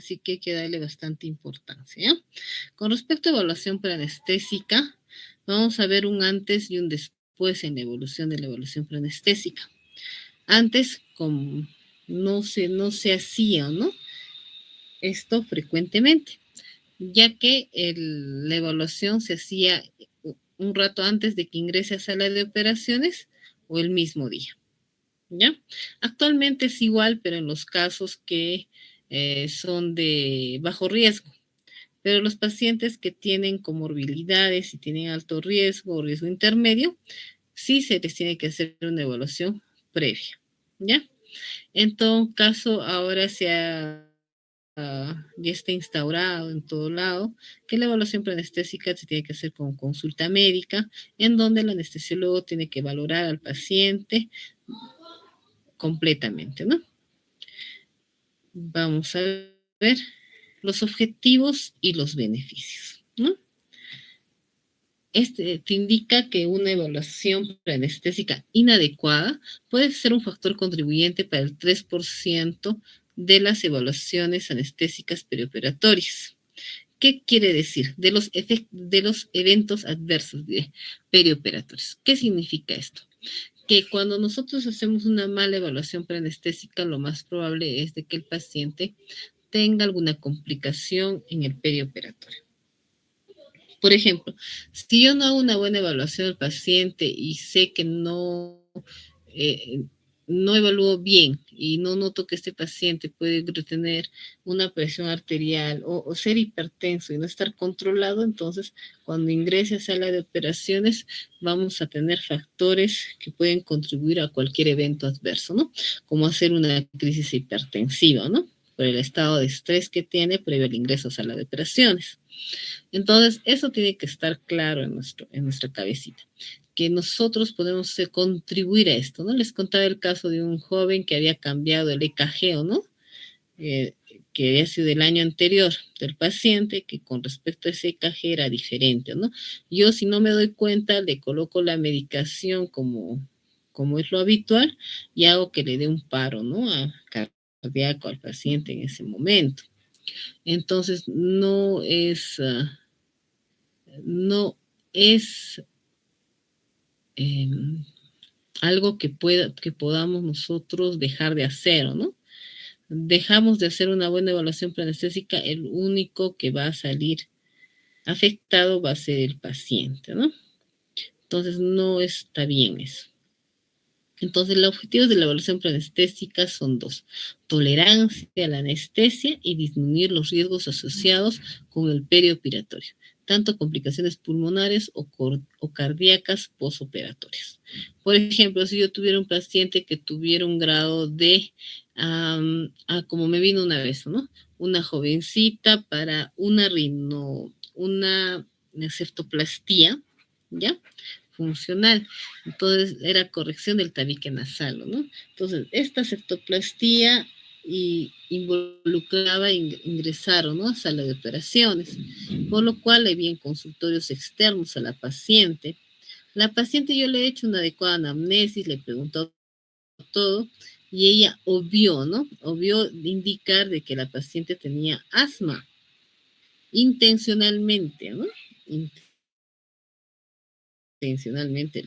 así que hay que darle bastante importancia, ¿ya? Con respecto a evaluación preanestésica, vamos a ver un antes y un después en la evolución de la evaluación preanestésica. Antes, como no se hacía, ¿no? Esto frecuentemente, ya que la evaluación se hacía un rato antes de que ingrese a sala de operaciones o el mismo día, ¿ya? Actualmente es igual, pero en los casos que son de bajo riesgo. Pero los pacientes que tienen comorbilidades y tienen alto riesgo o riesgo intermedio, sí se les tiene que hacer una evaluación previa, ¿ya? En todo caso, ahora ya está instaurado en todo lado que la evaluación preanestésica se tiene que hacer con consulta médica, en donde el anestesiólogo tiene que valorar al paciente completamente, ¿no? Vamos a ver los objetivos y los beneficios, ¿no? Este te indica que una evaluación preanestésica inadecuada puede ser un factor contribuyente para el 3% de las evaluaciones anestésicas perioperatorias. ¿Qué quiere decir? De los eventos adversos perioperatorios. ¿Qué significa esto? Que cuando nosotros hacemos una mala evaluación preanestésica, lo más probable es de que el paciente tenga alguna complicación en el perioperatorio. Por ejemplo, si yo no hago una buena evaluación del paciente y sé que eh, no evalúo bien y no noto que este paciente puede tener una presión arterial o ser hipertenso y no estar controlado, entonces cuando ingrese a sala de operaciones vamos a tener factores que pueden contribuir a cualquier evento adverso, ¿no? Como hacer una crisis hipertensiva, ¿no? Por el estado de estrés que tiene previo al ingreso a sala de operaciones. Entonces, eso tiene que estar claro en nuestra cabecita, que nosotros podemos contribuir a esto, ¿no? Les contaba el caso de un joven que había cambiado el EKG, ¿no? Eh, que había sido el año anterior del paciente, que con respecto a ese EKG era diferente, ¿no? Yo, si no me doy cuenta, le coloco la medicación como es lo habitual y hago que le dé un paro, ¿no? Cardíaco al paciente en ese momento. Entonces, no es eh, algo que podamos nosotros dejar de hacer, ¿no? Dejamos de hacer una buena evaluación preanestésica, el único que va a salir afectado va a ser el paciente, ¿no? Entonces, no está bien eso. Entonces, los objetivos de la evaluación preanestésica son dos: tolerancia a la anestesia y disminuir los riesgos asociados con el perioperatorios, tanto complicaciones pulmonares o cardíacas postoperatorias. Por ejemplo, si yo tuviera un paciente que tuviera un grado de, como me vino una vez, ¿no? Una jovencita para una septoplastía, ¿ya? Funcional. Entonces, era corrección del tabique nasal, ¿no? Entonces, esta septoplastía involucraba ingresar, ¿no? A sala de operaciones, por lo cual había en consultorios externos a la paciente. La paciente yo le he hecho una adecuada anamnesis, le he preguntado todo y ella obvió, ¿no? Obvió indicar de que la paciente tenía asma intencionalmente, ¿no? Intencionalmente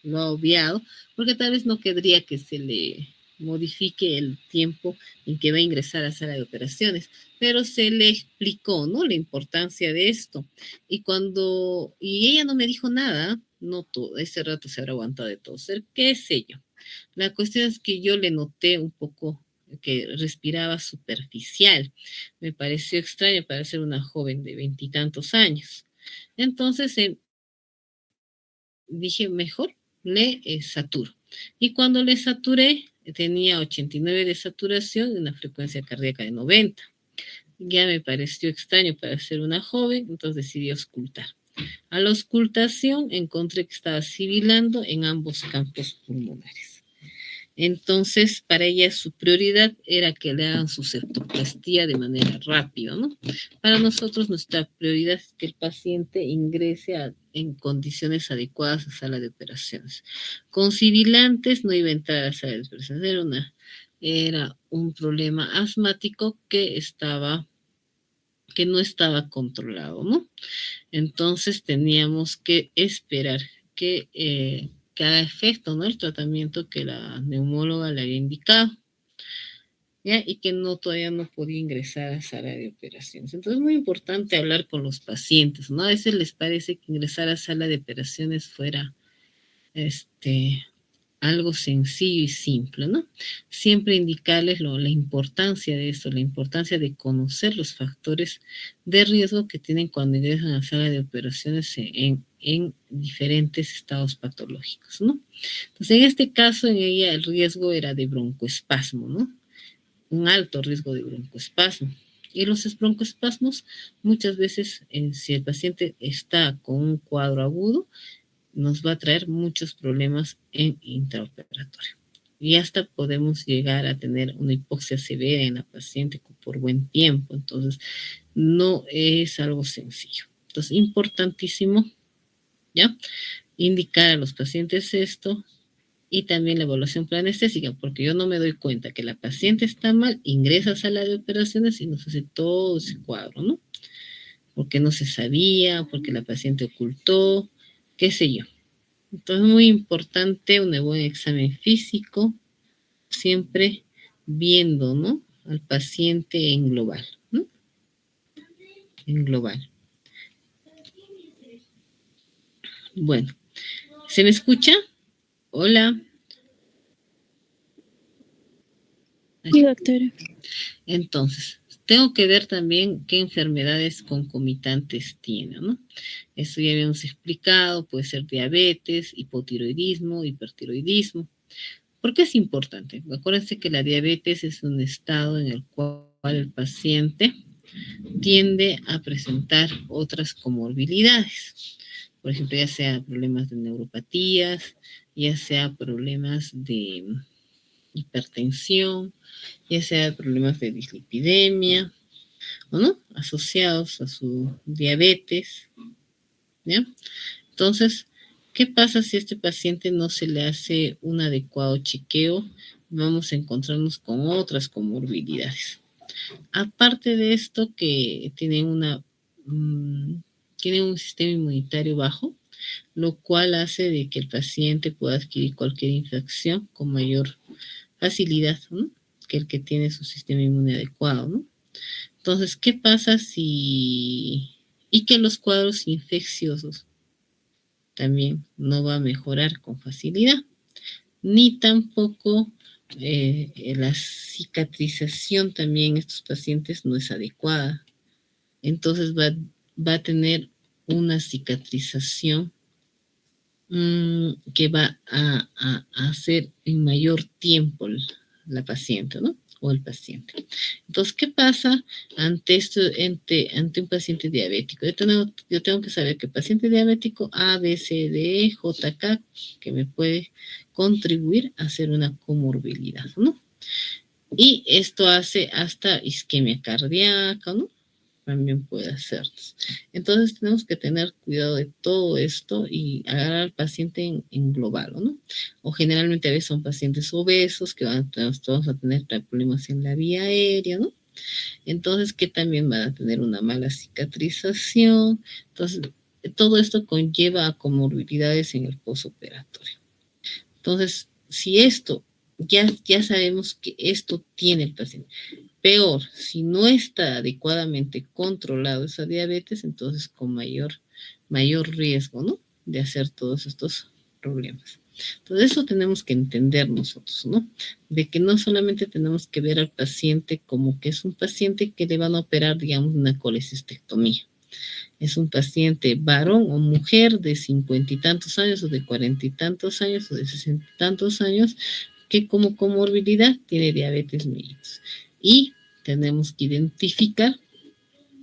lo ha obviado, porque tal vez no querría que se le modifique el tiempo en que va a ingresar a sala de operaciones, pero se le explicó, ¿no? La importancia de esto. Y ella no me dijo nada, no todo, ese rato se habrá aguantado de toser, qué sé yo. La cuestión es que yo le noté un poco que respiraba superficial. Me pareció extraño para ser una joven de 20 y tantos años. Entonces, dije, mejor le saturo. Y cuando le saturé, tenía 89 de saturación y una frecuencia cardíaca de 90. Ya me pareció extraño para ser una joven, entonces decidí auscultar. A la auscultación encontré que estaba sibilando en ambos campos pulmonares. Entonces, para ella su prioridad era que le hagan su septoplastía de manera rápida, ¿no? Para nosotros nuestra prioridad es que el paciente ingrese en condiciones adecuadas a sala de operaciones. Con sibilantes no iba a entrar a sala de operaciones, era era un problema asmático que no estaba controlado, ¿no? Entonces teníamos que esperar que haga efecto, ¿no? El tratamiento que la neumóloga le había indicado, ¿ya? Y que todavía no podía ingresar a sala de operaciones. Entonces es muy importante hablar con los pacientes, ¿no? A veces les parece que ingresar a sala de operaciones fuera, algo sencillo y simple, ¿no? Siempre indicarles la importancia de esto, la importancia de conocer los factores de riesgo que tienen cuando ingresan a la sala de operaciones en diferentes estados patológicos, ¿no? Entonces, en este caso, en ella el riesgo era de broncoespasmo, ¿no? Un alto riesgo de broncoespasmo. Y los broncoespasmos, muchas veces, si el paciente está con un cuadro agudo, nos va a traer muchos problemas en intraoperatorio. Y hasta podemos llegar a tener una hipoxia severa en la paciente por buen tiempo. Entonces, no es algo sencillo. Entonces, importantísimo, ¿ya? Indicar a los pacientes esto y también la evaluación preanestésica, porque yo no me doy cuenta que la paciente está mal, ingresa a sala de operaciones y nos hace todo ese cuadro, ¿no? Porque no se sabía, porque la paciente ocultó, qué sé yo. Entonces, muy importante un buen examen físico, siempre viendo, ¿no? Al paciente en global, ¿no? En global. Bueno, ¿se me escucha? Hola. Sí, doctora. Entonces, tengo que ver también qué enfermedades concomitantes tiene, ¿no? Eso ya habíamos explicado, puede ser diabetes, hipotiroidismo, hipertiroidismo. ¿Por qué es importante? Acuérdense que la diabetes es un estado en el cual el paciente tiende a presentar otras comorbilidades. Por ejemplo, ya sea problemas de neuropatías, ya sea problemas de hipertensión, ya sea problemas de dislipidemia, ¿o no? Asociados a su diabetes, ¿ya? Entonces, ¿qué pasa si a este paciente no se le hace un adecuado chequeo? Vamos a encontrarnos con otras comorbilidades. Aparte de esto, que tienen un sistema inmunitario bajo, lo cual hace de que el paciente pueda adquirir cualquier infección con mayor facilidad, ¿no? Que el que tiene su sistema inmune adecuado, ¿no? Entonces, ¿qué pasa si... y que los cuadros infecciosos también no va a mejorar con facilidad, ni tampoco la cicatrización también en estos pacientes no es adecuada. Entonces va a tener una cicatrización que va a hacer en mayor tiempo la paciente, ¿no? O el paciente. Entonces, ¿qué pasa ante esto, ante un paciente diabético? Yo tengo que saber que el paciente diabético A, B, C, D, E, J, K, que me puede contribuir a hacer una comorbilidad, ¿no? Y esto hace hasta isquemia cardíaca, ¿no? También puede hacerse. Entonces tenemos que tener cuidado de todo esto y agarrar al paciente en global, ¿no? O generalmente a veces son pacientes obesos que vamos a tener problemas en la vía aérea, ¿no? Entonces que también van a tener una mala cicatrización. Entonces todo esto conlleva a comorbilidades en el postoperatorio. Entonces, si esto, ya sabemos que esto tiene el paciente. Peor, si no está adecuadamente controlado esa diabetes, entonces con mayor riesgo, ¿no? De hacer todos estos problemas. Entonces eso tenemos que entender nosotros, ¿no? De que no solamente tenemos que ver al paciente como que es un paciente que le van a operar, digamos, una colecistectomía. Es un paciente varón o mujer de 50 y tantos años o de 40 y tantos años o de 60 y tantos años que como comorbilidad tiene diabetes mellitus. Y tenemos que identificar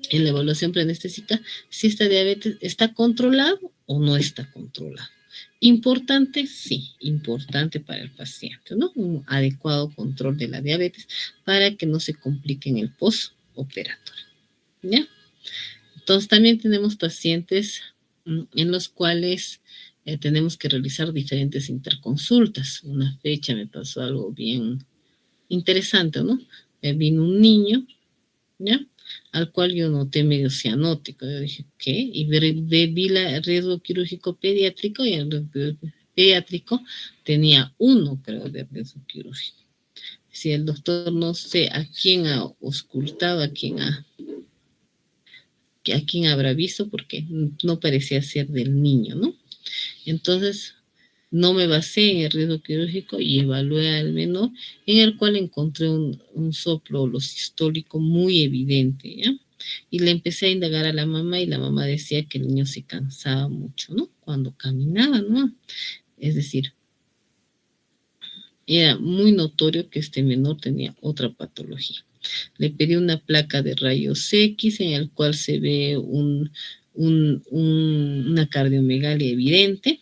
en la evaluación preanestésica si esta diabetes está controlado o no está controlado. Importante, sí, importante para el paciente, ¿no? Un adecuado control de la diabetes para que no se complique en el postoperatorio, ¿ya? Entonces también tenemos pacientes en los cuales tenemos que realizar diferentes interconsultas. Una fecha me pasó algo bien Interesante, ¿no? Vino un niño, ¿ya? Al cual yo noté medio cianótico. Yo dije, ¿qué? Y vi el riesgo quirúrgico pediátrico y el riesgo pediátrico tenía 1, creo, de riesgo quirúrgico. Si el doctor no sé a quién ha ocultado, a quién habrá visto, porque no parecía ser del niño, ¿no? Entonces, no me basé en el riesgo quirúrgico y evalué al menor, en el cual encontré un soplo sistólico muy evidente, ¿ya? Y le empecé a indagar a la mamá y la mamá decía que el niño se cansaba mucho, ¿no? Cuando caminaba, ¿no? Es decir, era muy notorio que este menor tenía otra patología. Le pedí una placa de rayos X en el cual se ve una cardiomegalia evidente,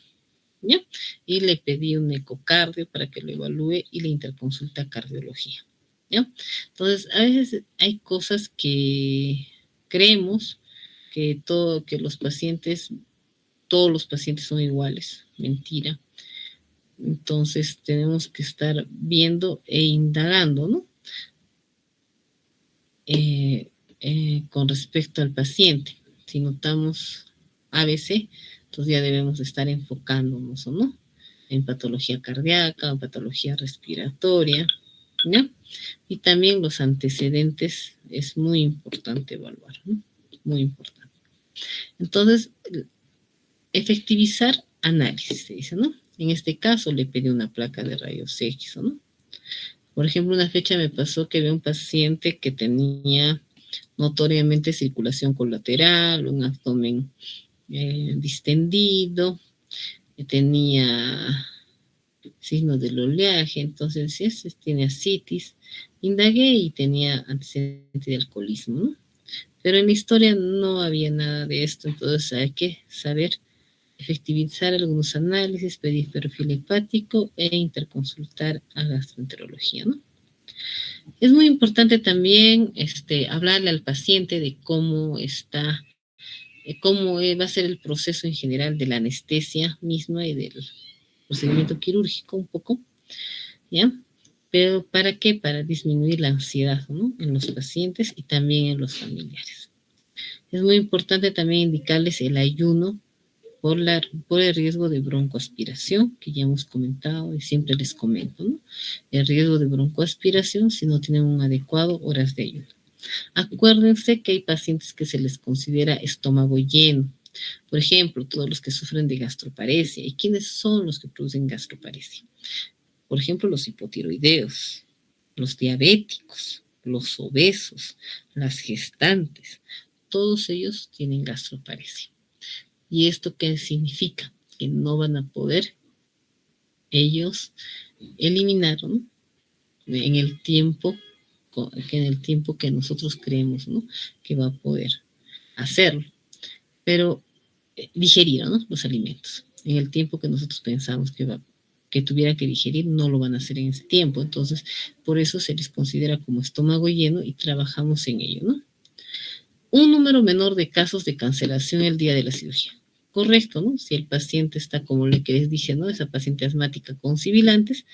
¿ya? Y le pedí un ecocardio para que lo evalúe y le interconsulta cardiología, ¿ya? Entonces, a veces hay cosas que creemos que todos los pacientes son iguales. Mentira. Entonces, tenemos que estar viendo e indagando, ¿no? Con respecto al paciente. Si notamos ABC, entonces ya debemos estar enfocándonos, ¿o no? En patología cardíaca, en patología respiratoria, ¿ya? Y también los antecedentes es muy importante evaluar, ¿no? Muy importante. Entonces, efectivizar análisis, se dice, ¿no? En este caso le pedí una placa de rayos X, ¿no? Por ejemplo, una fecha me pasó que había un paciente que tenía notoriamente circulación colateral, un abdomen distendido, tenía signos del oleaje, entonces si tiene ascitis. Indagué y tenía antecedente de alcoholismo, ¿no? Pero en la historia no había nada de esto, entonces hay que saber efectivizar algunos análisis, pedir perfil hepático e interconsultar a gastroenterología, ¿no? Es muy importante también hablarle al paciente de cómo está, cómo va a ser el proceso en general de la anestesia misma y del procedimiento quirúrgico un poco, ¿ya? Pero ¿para qué? Para disminuir la ansiedad, ¿no? En los pacientes y también en los familiares. Es muy importante también indicarles el ayuno por el riesgo de broncoaspiración, que ya hemos comentado y siempre les comento, ¿no? El riesgo de broncoaspiración si no tienen un adecuado horas de ayuno. Acuérdense que hay pacientes que se les considera estómago lleno. Por ejemplo, todos los que sufren de gastroparesia. ¿Y quiénes son los que producen gastroparesia? Por ejemplo, los hipotiroideos, los diabéticos, los obesos, las gestantes. Todos ellos tienen gastroparesia. ¿Y esto qué significa? Que no van a poder ellos eliminar, ¿no? en el tiempo que nosotros creemos, ¿no? Que va a poder hacerlo. Pero digerir, ¿no? Los alimentos. En el tiempo que nosotros pensamos que tuviera que digerir, no lo van a hacer en ese tiempo. Entonces, por eso se les considera como estómago lleno y trabajamos en ello, ¿no? Un número menor de casos de cancelación el día de la cirugía. Correcto, ¿no? Si el paciente está, como les dije, ¿no? Esa paciente asmática con sibilantes,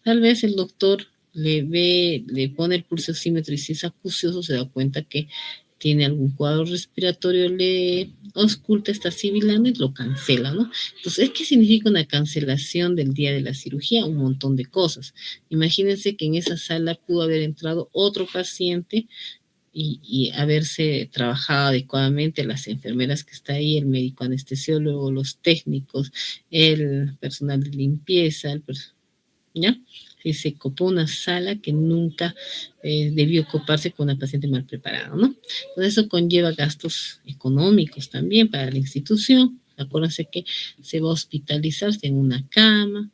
tal vez el doctor le pone el pulsosímetro y si es acucioso se da cuenta que tiene algún cuadro respiratorio, le ausculta, está sibilando y lo cancela, ¿no? Entonces, ¿qué significa una cancelación del día de la cirugía? Un montón de cosas. Imagínense que en esa sala pudo haber entrado otro paciente y haberse trabajado adecuadamente las enfermeras que está ahí, el médico anestesiólogo, los técnicos, el personal de limpieza, ¿ya? Si se copó una sala que nunca debió coparse con una paciente mal preparada, ¿no? Entonces eso conlleva gastos económicos también para la institución. Acuérdense que se va a hospitalizarse en una cama,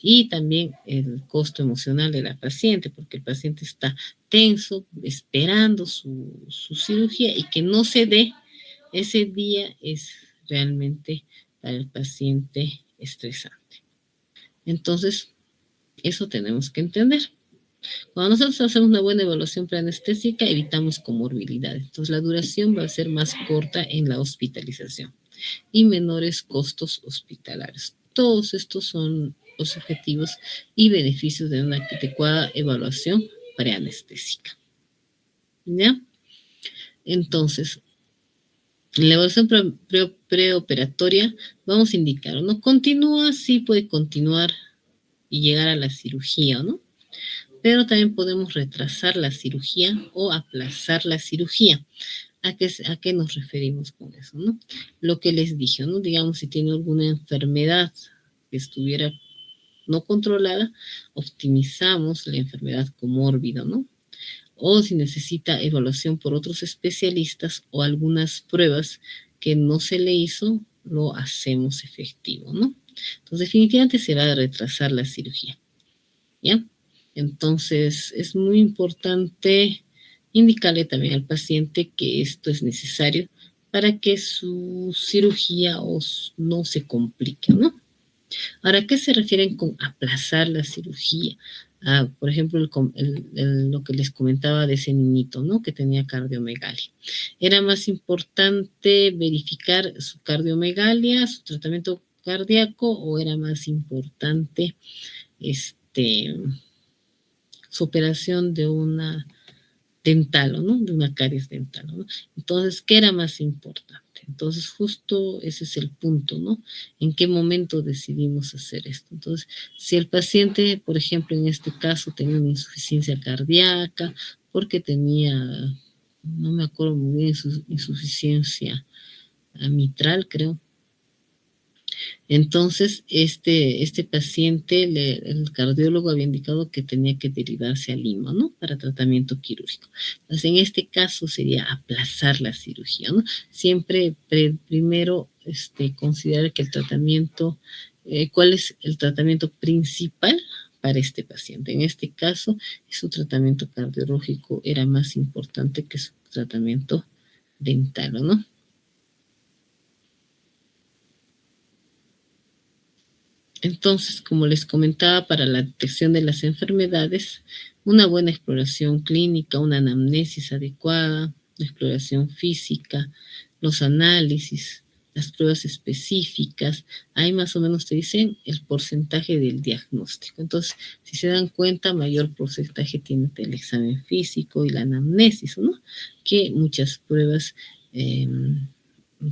y también el costo emocional de la paciente, porque el paciente está tenso, esperando su cirugía y que no se dé ese día es realmente para el paciente estresante. Entonces, eso tenemos que entender. Cuando nosotros hacemos una buena evaluación preanestésica, evitamos comorbilidades. Entonces, la duración va a ser más corta en la hospitalización y menores costos hospitalarios. Todos estos son los objetivos y beneficios de una adecuada evaluación preanestésica. ¿Ya? Entonces, en la evaluación preoperatoria vamos a indicar, ¿no? Continúa, sí puede continuar y llegar a la cirugía, ¿no? Pero también podemos retrasar la cirugía o aplazar la cirugía. ¿A qué nos referimos con eso, no? Lo que les dije, ¿no? Digamos, si tiene alguna enfermedad que estuviera no controlada, optimizamos la enfermedad comórbida, ¿no? O si necesita evaluación por otros especialistas o algunas pruebas que no se le hizo, lo hacemos efectivo, ¿no? Entonces, definitivamente se va a retrasar la cirugía, ¿ya? Entonces, es muy importante indicarle también al paciente que esto es necesario para que su cirugía no se complique, ¿no? Ahora, ¿qué se refieren con aplazar la cirugía? Por ejemplo, lo que les comentaba de ese niñito, ¿no? Que tenía cardiomegalia. Era más importante verificar su cardiomegalia, su tratamiento cardíaco, o era más importante su operación de una dental, ¿no? De una caries dental, ¿no? Entonces, ¿qué era más importante? Entonces, justo ese es el punto, ¿no? ¿En qué momento decidimos hacer esto? Entonces, si el paciente, por ejemplo, en este caso tenía una insuficiencia cardíaca, porque tenía, no me acuerdo muy bien, insuficiencia mitral, creo. Entonces, este paciente, el cardiólogo había indicado que tenía que derivarse a Lima, ¿no? Para tratamiento quirúrgico. Entonces, en este caso sería aplazar la cirugía, ¿no? Siempre primero considerar que el tratamiento, ¿cuál es el tratamiento principal para este paciente? En este caso, su tratamiento cardiológico era más importante que su tratamiento dental, ¿no? Entonces, como les comentaba, para la detección de las enfermedades, una buena exploración clínica, una anamnesis adecuada, la exploración física, los análisis, las pruebas específicas, ahí más o menos te dicen el porcentaje del diagnóstico. Entonces, si se dan cuenta, mayor porcentaje tiene el examen físico y la anamnesis, ¿no? Que muchas pruebas,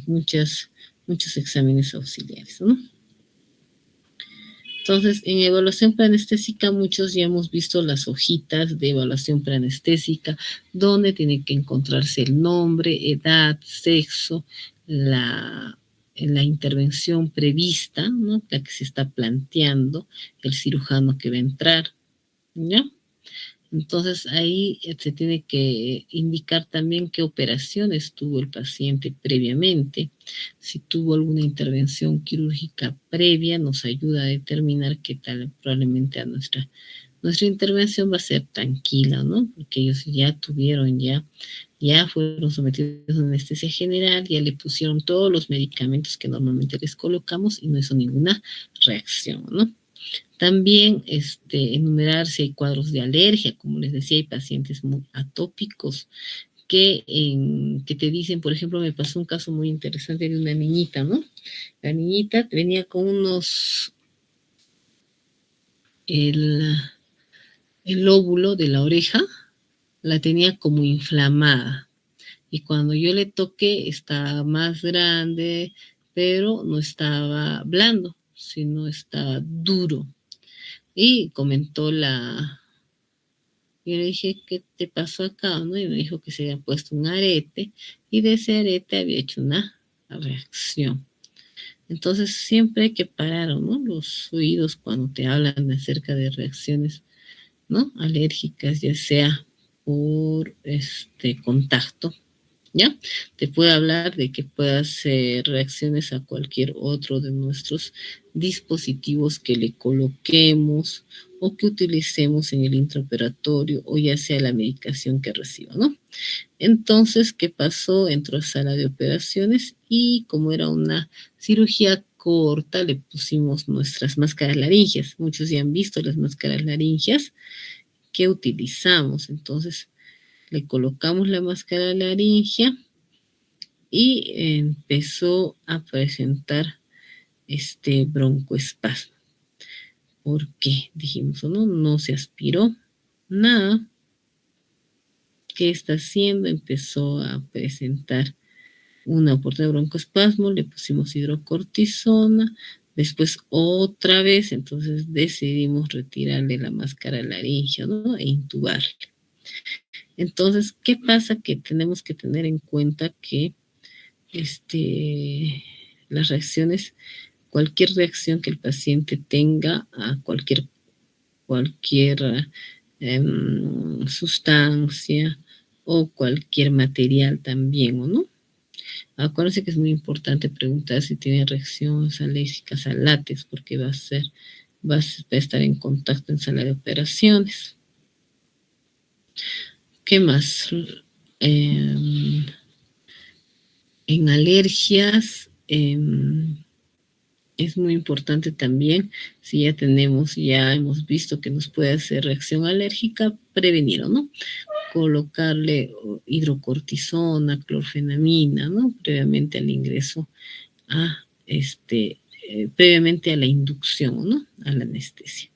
muchos exámenes auxiliares, ¿no? Entonces, en evaluación preanestésica, muchos ya hemos visto las hojitas de evaluación preanestésica, donde tiene que encontrarse el nombre, edad, sexo, la intervención prevista, ¿no? La que se está planteando, el cirujano que va a entrar, ¿ya? Entonces ahí se tiene que indicar también qué operaciones tuvo el paciente previamente. Si tuvo alguna intervención quirúrgica previa, nos ayuda a determinar qué tal probablemente nuestra intervención va a ser tranquila, ¿no? Porque ellos ya fueron sometidos a anestesia general, ya le pusieron todos los medicamentos que normalmente les colocamos y no hizo ninguna reacción, ¿no? También enumerar si hay cuadros de alergia, como les decía, hay pacientes muy atópicos que te dicen, por ejemplo, me pasó un caso muy interesante de una niñita, ¿no? La niñita venía con el lóbulo de la oreja, la tenía como inflamada. Y cuando yo le toqué, estaba más grande, pero no estaba blando, sino estaba duro. Y comentó yo le dije, ¿qué te pasó acá? ¿No? Y me dijo que se había puesto un arete y de ese arete había hecho una reacción. Entonces siempre hay que parar, ¿no? Los oídos cuando te hablan acerca de reacciones, ¿no? Alérgicas, ya sea por contacto, ¿ya? Te puede hablar de que puede hacer reacciones a cualquier otro de nuestros dispositivos que le coloquemos o que utilicemos en el intraoperatorio o ya sea la medicación que reciba, ¿no? Entonces, ¿qué pasó? Entró a sala de operaciones y como era una cirugía corta, le pusimos nuestras máscaras laringeas. Muchos ya han visto las máscaras laringeas que utilizamos. Entonces, le colocamos la máscara laringea y empezó a presentar broncoespasmo. ¿Por qué? Dijimos, ¿o no? No se aspiró nada. ¿Qué está haciendo? Empezó a presentar una oportunidad de broncoespasmo, le pusimos hidrocortisona, después otra vez, entonces decidimos retirarle la máscara laringea, ¿no? E intubarle. Entonces, ¿qué pasa? Que tenemos que tener en cuenta que las reacciones, cualquier reacción que el paciente tenga a cualquier sustancia o cualquier material también, ¿o no? Acuérdense que es muy importante preguntar si tiene reacciones alérgicas al látex, porque va a estar en contacto en sala de operaciones. ¿Qué más? En alergias, es muy importante también, si ya hemos visto que nos puede hacer reacción alérgica, prevenir, ¿no? Colocarle hidrocortisona, clorfenamina, ¿no? Previamente al ingreso previamente a la inducción, ¿no? A la anestesia.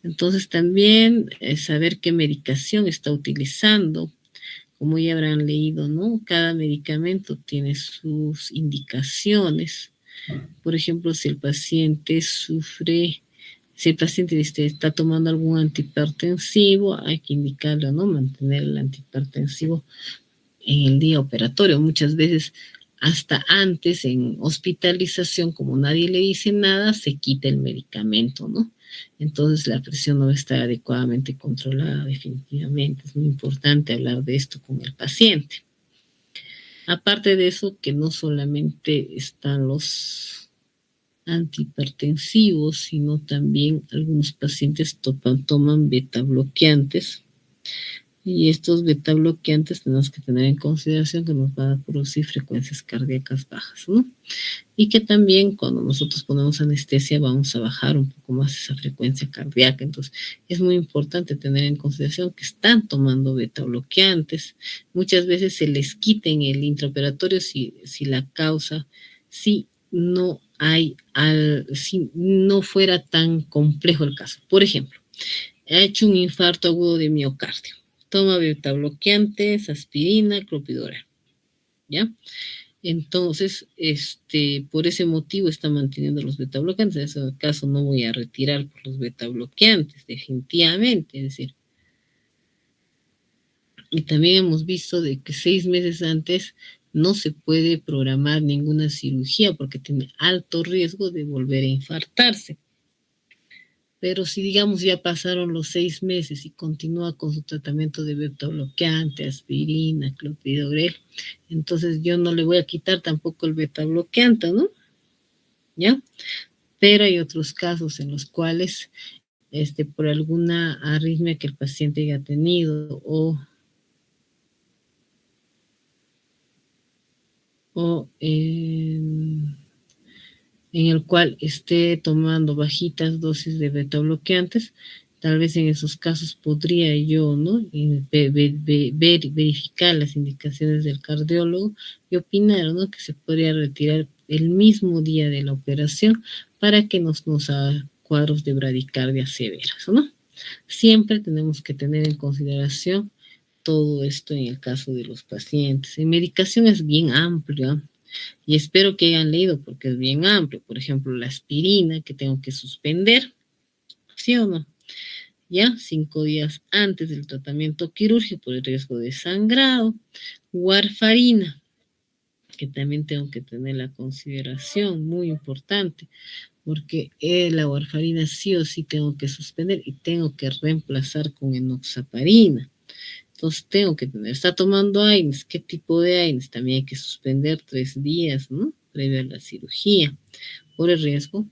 Entonces también saber qué medicación está utilizando. Como ya habrán leído, ¿no? Cada medicamento tiene sus indicaciones. Por ejemplo, si el paciente está tomando algún antihipertensivo, hay que indicarle, ¿no? Mantener el antihipertensivo en el día operatorio. Muchas veces, hasta antes, en hospitalización, como nadie le dice nada, se quita el medicamento, ¿no? Entonces la presión no está adecuadamente controlada definitivamente. Es muy importante hablar de esto con el paciente. Aparte de eso, que no solamente están los antihipertensivos, sino también algunos pacientes toman beta bloqueantes. Y estos beta bloqueantes tenemos que tener en consideración que nos van a producir frecuencias cardíacas bajas, ¿no? Y que también cuando nosotros ponemos anestesia vamos a bajar un poco más esa frecuencia cardíaca. Entonces es muy importante tener en consideración que están tomando beta bloqueantes. Muchas veces se les quita en el intraoperatorio si la causa, si no fuera tan complejo el caso. Por ejemplo, ha hecho un infarto agudo de miocardio. Toma beta bloqueantes, aspirina, clopidogrel, ¿ya? Entonces, por ese motivo está manteniendo los beta bloqueantes. En ese caso no voy a retirar por los beta bloqueantes, definitivamente. Es decir, y también hemos visto de que 6 meses antes no se puede programar ninguna cirugía porque tiene alto riesgo de volver a infartarse. Pero si, digamos, ya pasaron los 6 meses y continúa con su tratamiento de beta bloqueante, aspirina, clopidogrel, entonces yo no le voy a quitar tampoco el beta bloqueante, ¿no? ¿Ya? Pero hay otros casos en los cuales, por alguna arritmia que el paciente haya tenido o en el cual esté tomando bajitas dosis de beta bloqueantes, tal vez en esos casos podría yo, ¿no? Verificar las indicaciones del cardiólogo y opinar, ¿no? Que se podría retirar el mismo día de la operación para que nos haga cuadros de bradicardia severas, ¿no? Siempre tenemos que tener en consideración todo esto en el caso de los pacientes. En medicación es bien amplio, y espero que hayan leído porque es bien amplio. Por ejemplo, la aspirina que tengo que suspender, ¿sí o no? Ya 5 días antes del tratamiento quirúrgico por el riesgo de sangrado. Warfarina, que también tengo que tener la consideración, muy importante, porque la warfarina sí o sí tengo que suspender y tengo que reemplazar con enoxaparina. Entonces tengo que tener, está tomando AINES, ¿qué tipo de AINES? También hay que suspender 3 días, ¿no? Previo a la cirugía, por el riesgo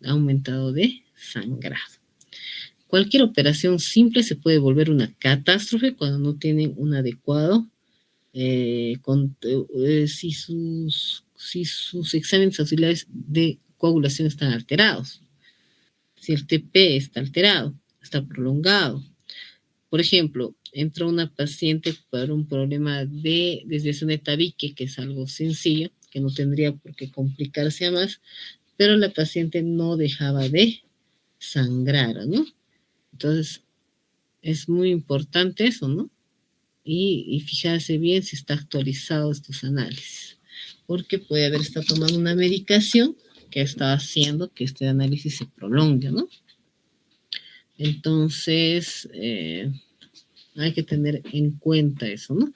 aumentado de sangrado. Cualquier operación simple se puede volver una catástrofe cuando no tienen un adecuado, si sus exámenes auxiliares de coagulación están alterados, si el TP está alterado, está prolongado. Por ejemplo, entró una paciente por un problema de desviación de tabique, que es algo sencillo, que no tendría por qué complicarse a más, pero la paciente no dejaba de sangrara, ¿no? Entonces, es muy importante eso, ¿no? Y fijarse bien si está actualizado estos análisis, porque puede haber estado tomando una medicación que está haciendo que este análisis se prolongue, ¿no? Entonces, hay que tener en cuenta eso, ¿no?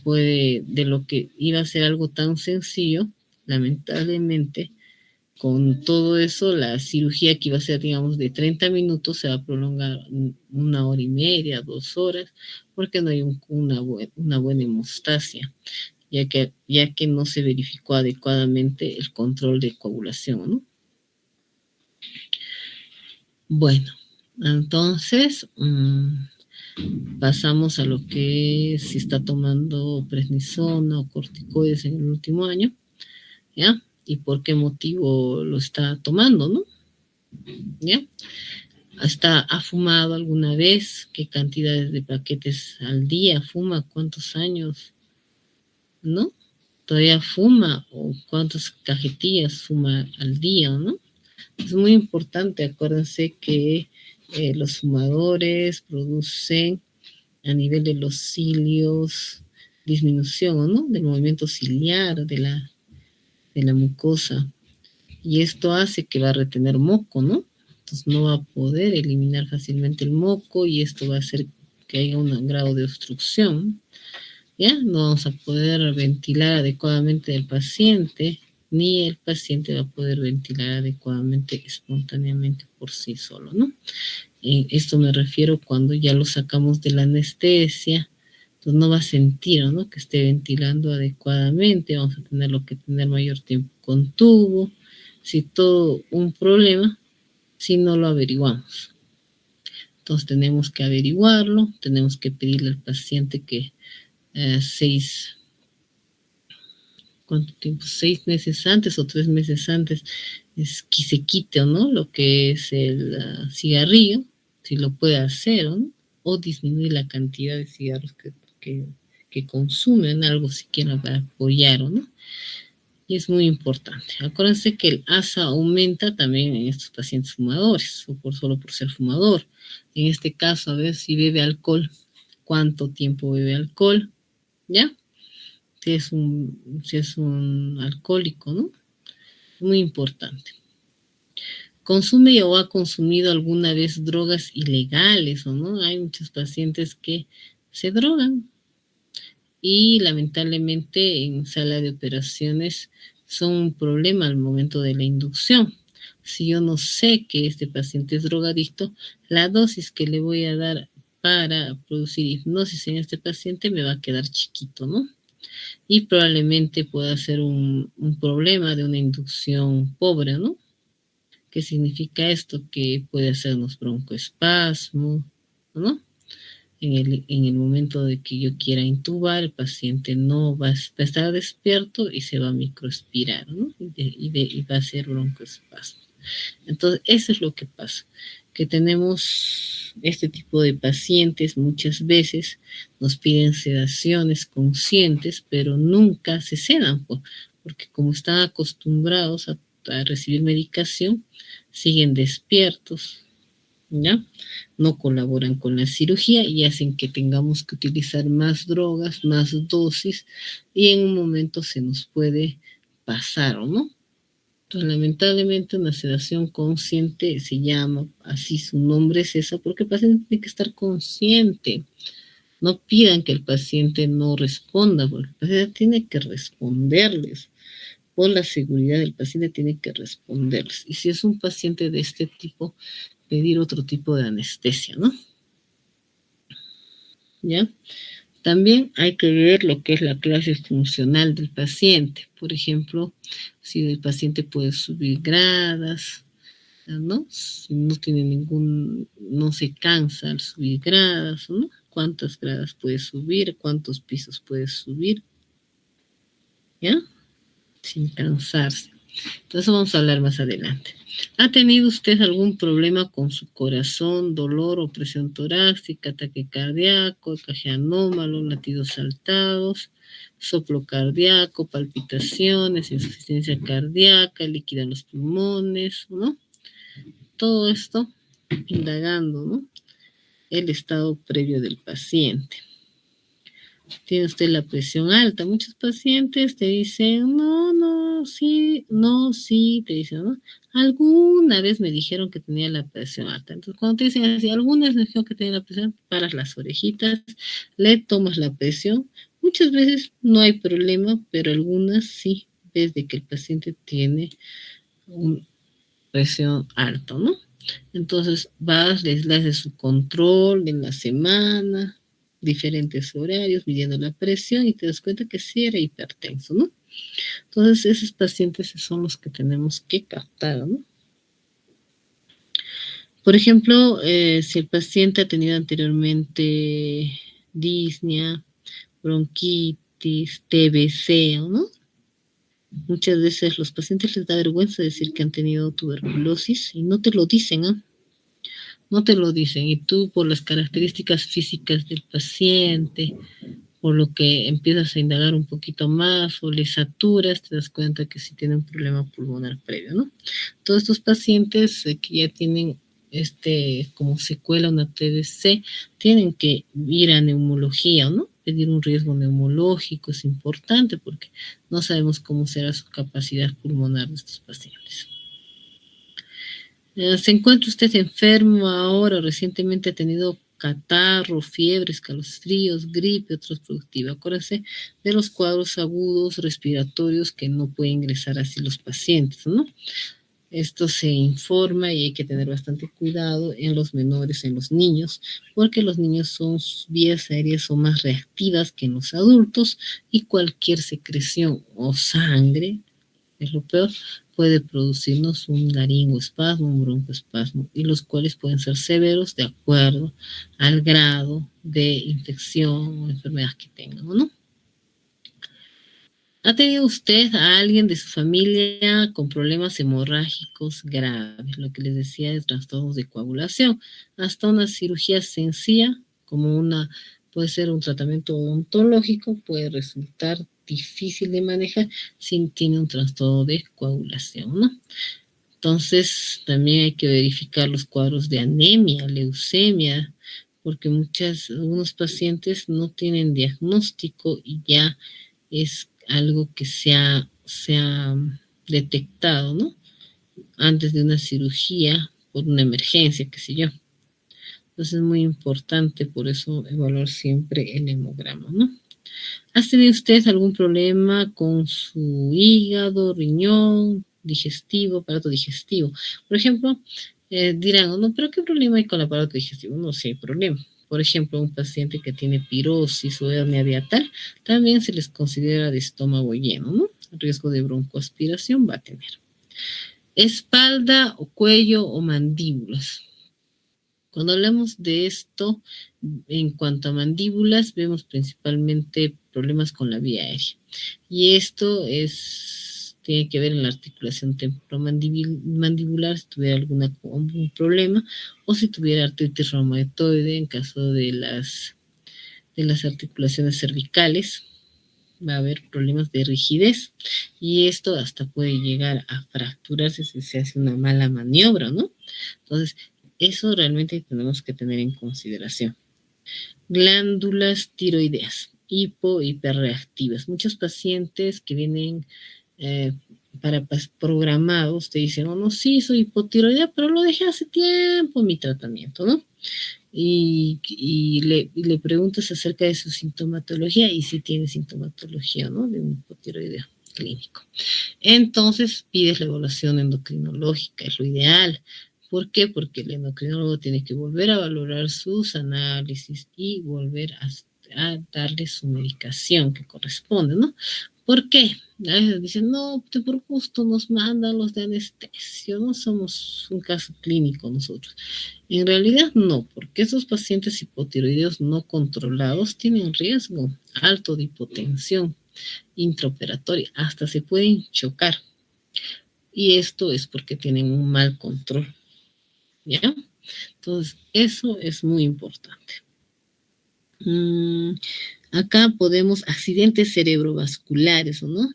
Puede, de lo que iba a ser algo tan sencillo, lamentablemente, con todo eso, la cirugía que iba a ser, digamos, de 30 minutos se va a prolongar 1 hora y media, 2 horas, porque no hay una buena hemostasia, ya que no se verificó adecuadamente el control de coagulación, ¿no? Bueno, entonces pasamos a lo que si está tomando prednisona o corticoides en el último año, ¿ya? Y por qué motivo lo está tomando, ¿no? ¿Ya? ¿Ha fumado alguna vez? ¿Qué cantidades de paquetes al día fuma? ¿Cuántos años? ¿No? ¿Todavía fuma? ¿O cuántas cajetillas fuma al día? ¿No? Es muy importante, acuérdense que los fumadores producen a nivel de los cilios disminución, ¿no? Del movimiento ciliar de la mucosa. Y esto hace que va a retener moco, ¿no? Entonces no va a poder eliminar fácilmente el moco y esto va a hacer que haya un grado de obstrucción. ¿Ya? No vamos a poder ventilar adecuadamente el paciente, ni el paciente va a poder ventilar adecuadamente espontáneamente por sí solo, ¿no? Esto me refiero cuando ya lo sacamos de la anestesia, entonces no va a sentir, ¿no? Que esté ventilando adecuadamente, vamos a tenerlo que tener mayor tiempo con tubo, si todo un problema, si no lo averiguamos. Entonces tenemos que averiguarlo, tenemos que pedirle al paciente que 6 meses antes o 3 meses antes es que se quite, ¿no? Lo que es el cigarrillo, si lo puede hacer, ¿no? O disminuir la cantidad de cigarros que consumen, algo siquiera para apoyar, ¿no? Y es muy importante. Acuérdense que el ASA aumenta también en estos pacientes fumadores, o solo por ser fumador. En este caso, a ver si bebe alcohol, cuánto tiempo bebe alcohol, ¿ya? Si es un alcohólico, ¿no? Muy importante. ¿Consume o ha consumido alguna vez drogas ilegales o no? Hay muchos pacientes que se drogan y lamentablemente en sala de operaciones son un problema al momento de la inducción. Si yo no sé que este paciente es drogadicto, la dosis que le voy a dar para producir hipnosis en este paciente me va a quedar chiquito, ¿no? Y probablemente pueda ser un problema de una inducción pobre, ¿no? ¿Qué significa esto? Que puede hacernos broncoespasmo, ¿no? En el momento de que yo quiera intubar, el paciente no va a estar despierto y se va a microespirar, ¿no? Y va a hacer broncoespasmo. Entonces, eso es lo que pasa, que tenemos este tipo de pacientes muchas veces nos piden sedaciones conscientes, pero nunca se sedan, porque como están acostumbrados a recibir medicación, siguen despiertos, ¿ya? No colaboran con la cirugía y hacen que tengamos que utilizar más drogas, más dosis, y en un momento se nos puede pasar, ¿o no? Entonces, lamentablemente, una sedación consciente se llama, así su nombre es esa, porque el paciente tiene que estar consciente. No pidan que el paciente no responda, porque el paciente tiene que responderles. Por la seguridad del paciente tiene que responderles. Y si es un paciente de este tipo, pedir otro tipo de anestesia, ¿no? ¿Ya? También hay que ver lo que es la clase funcional del paciente. Por ejemplo, si el paciente puede subir gradas, ¿no? Si no tiene no se cansa al subir gradas, ¿no? ¿Cuántas gradas puede subir? ¿Cuántos pisos puede subir? ¿Ya? Sin cansarse. Entonces vamos a hablar más adelante. ¿Ha tenido usted algún problema con su corazón, dolor o presión torácica, ataque cardíaco, EKG anómalo, latidos saltados, soplo cardíaco, palpitaciones, insuficiencia cardíaca, líquida en los pulmones, ¿no? Todo esto indagando, ¿no? El estado previo del paciente. Tiene usted la presión alta. Muchos pacientes te dicen, no, sí, te dicen, ¿no? Alguna vez me dijeron que tenía la presión alta. Entonces, cuando te dicen así, alguna vez me dijeron que tenía la presión, paras las orejitas, le tomas la presión. Muchas veces no hay problema, pero algunas sí, ves de que el paciente tiene una presión alta, ¿no? Entonces vas, les haces su control en la semana, diferentes horarios, midiendo la presión y te das cuenta que sí era hipertenso, ¿no? Entonces esos pacientes son los que tenemos que captar, ¿no? Por ejemplo, si el paciente ha tenido anteriormente disnea, bronquitis, TBC, ¿no? Muchas veces los pacientes les da vergüenza decir que han tenido tuberculosis y no te lo dicen, ¿ah? No te lo dicen. Y tú, por las características físicas del paciente, por lo que empiezas a indagar un poquito más o le saturas, te das cuenta que sí tiene un problema pulmonar previo, ¿no? Todos estos pacientes que ya tienen como secuela una TBC, tienen que ir a neumología, ¿no? Pedir un riesgo neumológico es importante porque no sabemos cómo será su capacidad pulmonar de estos pacientes. ¿Se encuentra usted enfermo ahora o recientemente ha tenido catarro, fiebre, escalofríos, gripe, tos productiva? Acuérdense de los cuadros agudos respiratorios que no pueden ingresar así los pacientes, ¿no? Esto se informa y hay que tener bastante cuidado en los menores, en los niños, porque los niños sus vías aéreas son más reactivas que en los adultos y cualquier secreción o sangre, es lo peor, puede producirnos un laringoespasmo, un broncoespasmo, y los cuales pueden ser severos de acuerdo al grado de infección o enfermedad que tengan, ¿no? ¿Ha tenido usted a alguien de su familia con problemas hemorrágicos graves? Lo que les decía de trastornos de coagulación. Hasta una cirugía sencilla, puede ser un tratamiento odontológico, puede resultar difícil de manejar si tiene un trastorno de coagulación, ¿no? Entonces, también hay que verificar los cuadros de anemia, leucemia, porque algunos pacientes no tienen diagnóstico y ya es algo que se ha detectado, ¿no? Antes de una cirugía, por una emergencia, qué sé yo. Entonces es muy importante, por eso evaluar siempre el hemograma, ¿no? ¿Ha tenido usted algún problema con su hígado, riñón, digestivo, aparato digestivo? Por ejemplo, dirán, no, pero ¿qué problema hay con el aparato digestivo? No sé, hay problema. Por ejemplo, un paciente que tiene pirosis o hernia hiatal, también se les considera de estómago lleno, ¿no? El riesgo de broncoaspiración va a tener. Espalda o cuello o mandíbulas. Cuando hablamos de esto, en cuanto a mandíbulas, vemos principalmente problemas con la vía aérea. Y esto tiene que ver en la articulación temporomandibular, si tuviera algún problema, o si tuviera artritis reumatoide, en caso de las articulaciones cervicales, va a haber problemas de rigidez. Y esto hasta puede llegar a fracturarse si se hace una mala maniobra, ¿no? Entonces, eso realmente tenemos que tener en consideración. Glándulas tiroideas, hiperreactivas. Muchos pacientes que vienen programados te dicen, no, sí, soy hipotiroidea, pero lo dejé hace tiempo mi tratamiento, ¿no? Y le preguntas acerca de su sintomatología y si tiene sintomatología, ¿no? De un hipotiroideo clínico. Entonces pides la evaluación endocrinológica, es lo ideal. ¿Por qué? Porque el endocrinólogo tiene que volver a valorar sus análisis y volver a darle su medicación que corresponde, ¿no? ¿Por qué? A veces dicen, no, por gusto nos mandan los de anestesio, no somos un caso clínico nosotros. En realidad no, porque esos pacientes hipotiroideos no controlados tienen riesgo alto de hipotensión intraoperatoria, hasta se pueden chocar. Y esto es porque tienen un mal control. ¿Ya? Entonces, eso es muy importante. Acá podemos accidentes cerebrovasculares, ¿o no?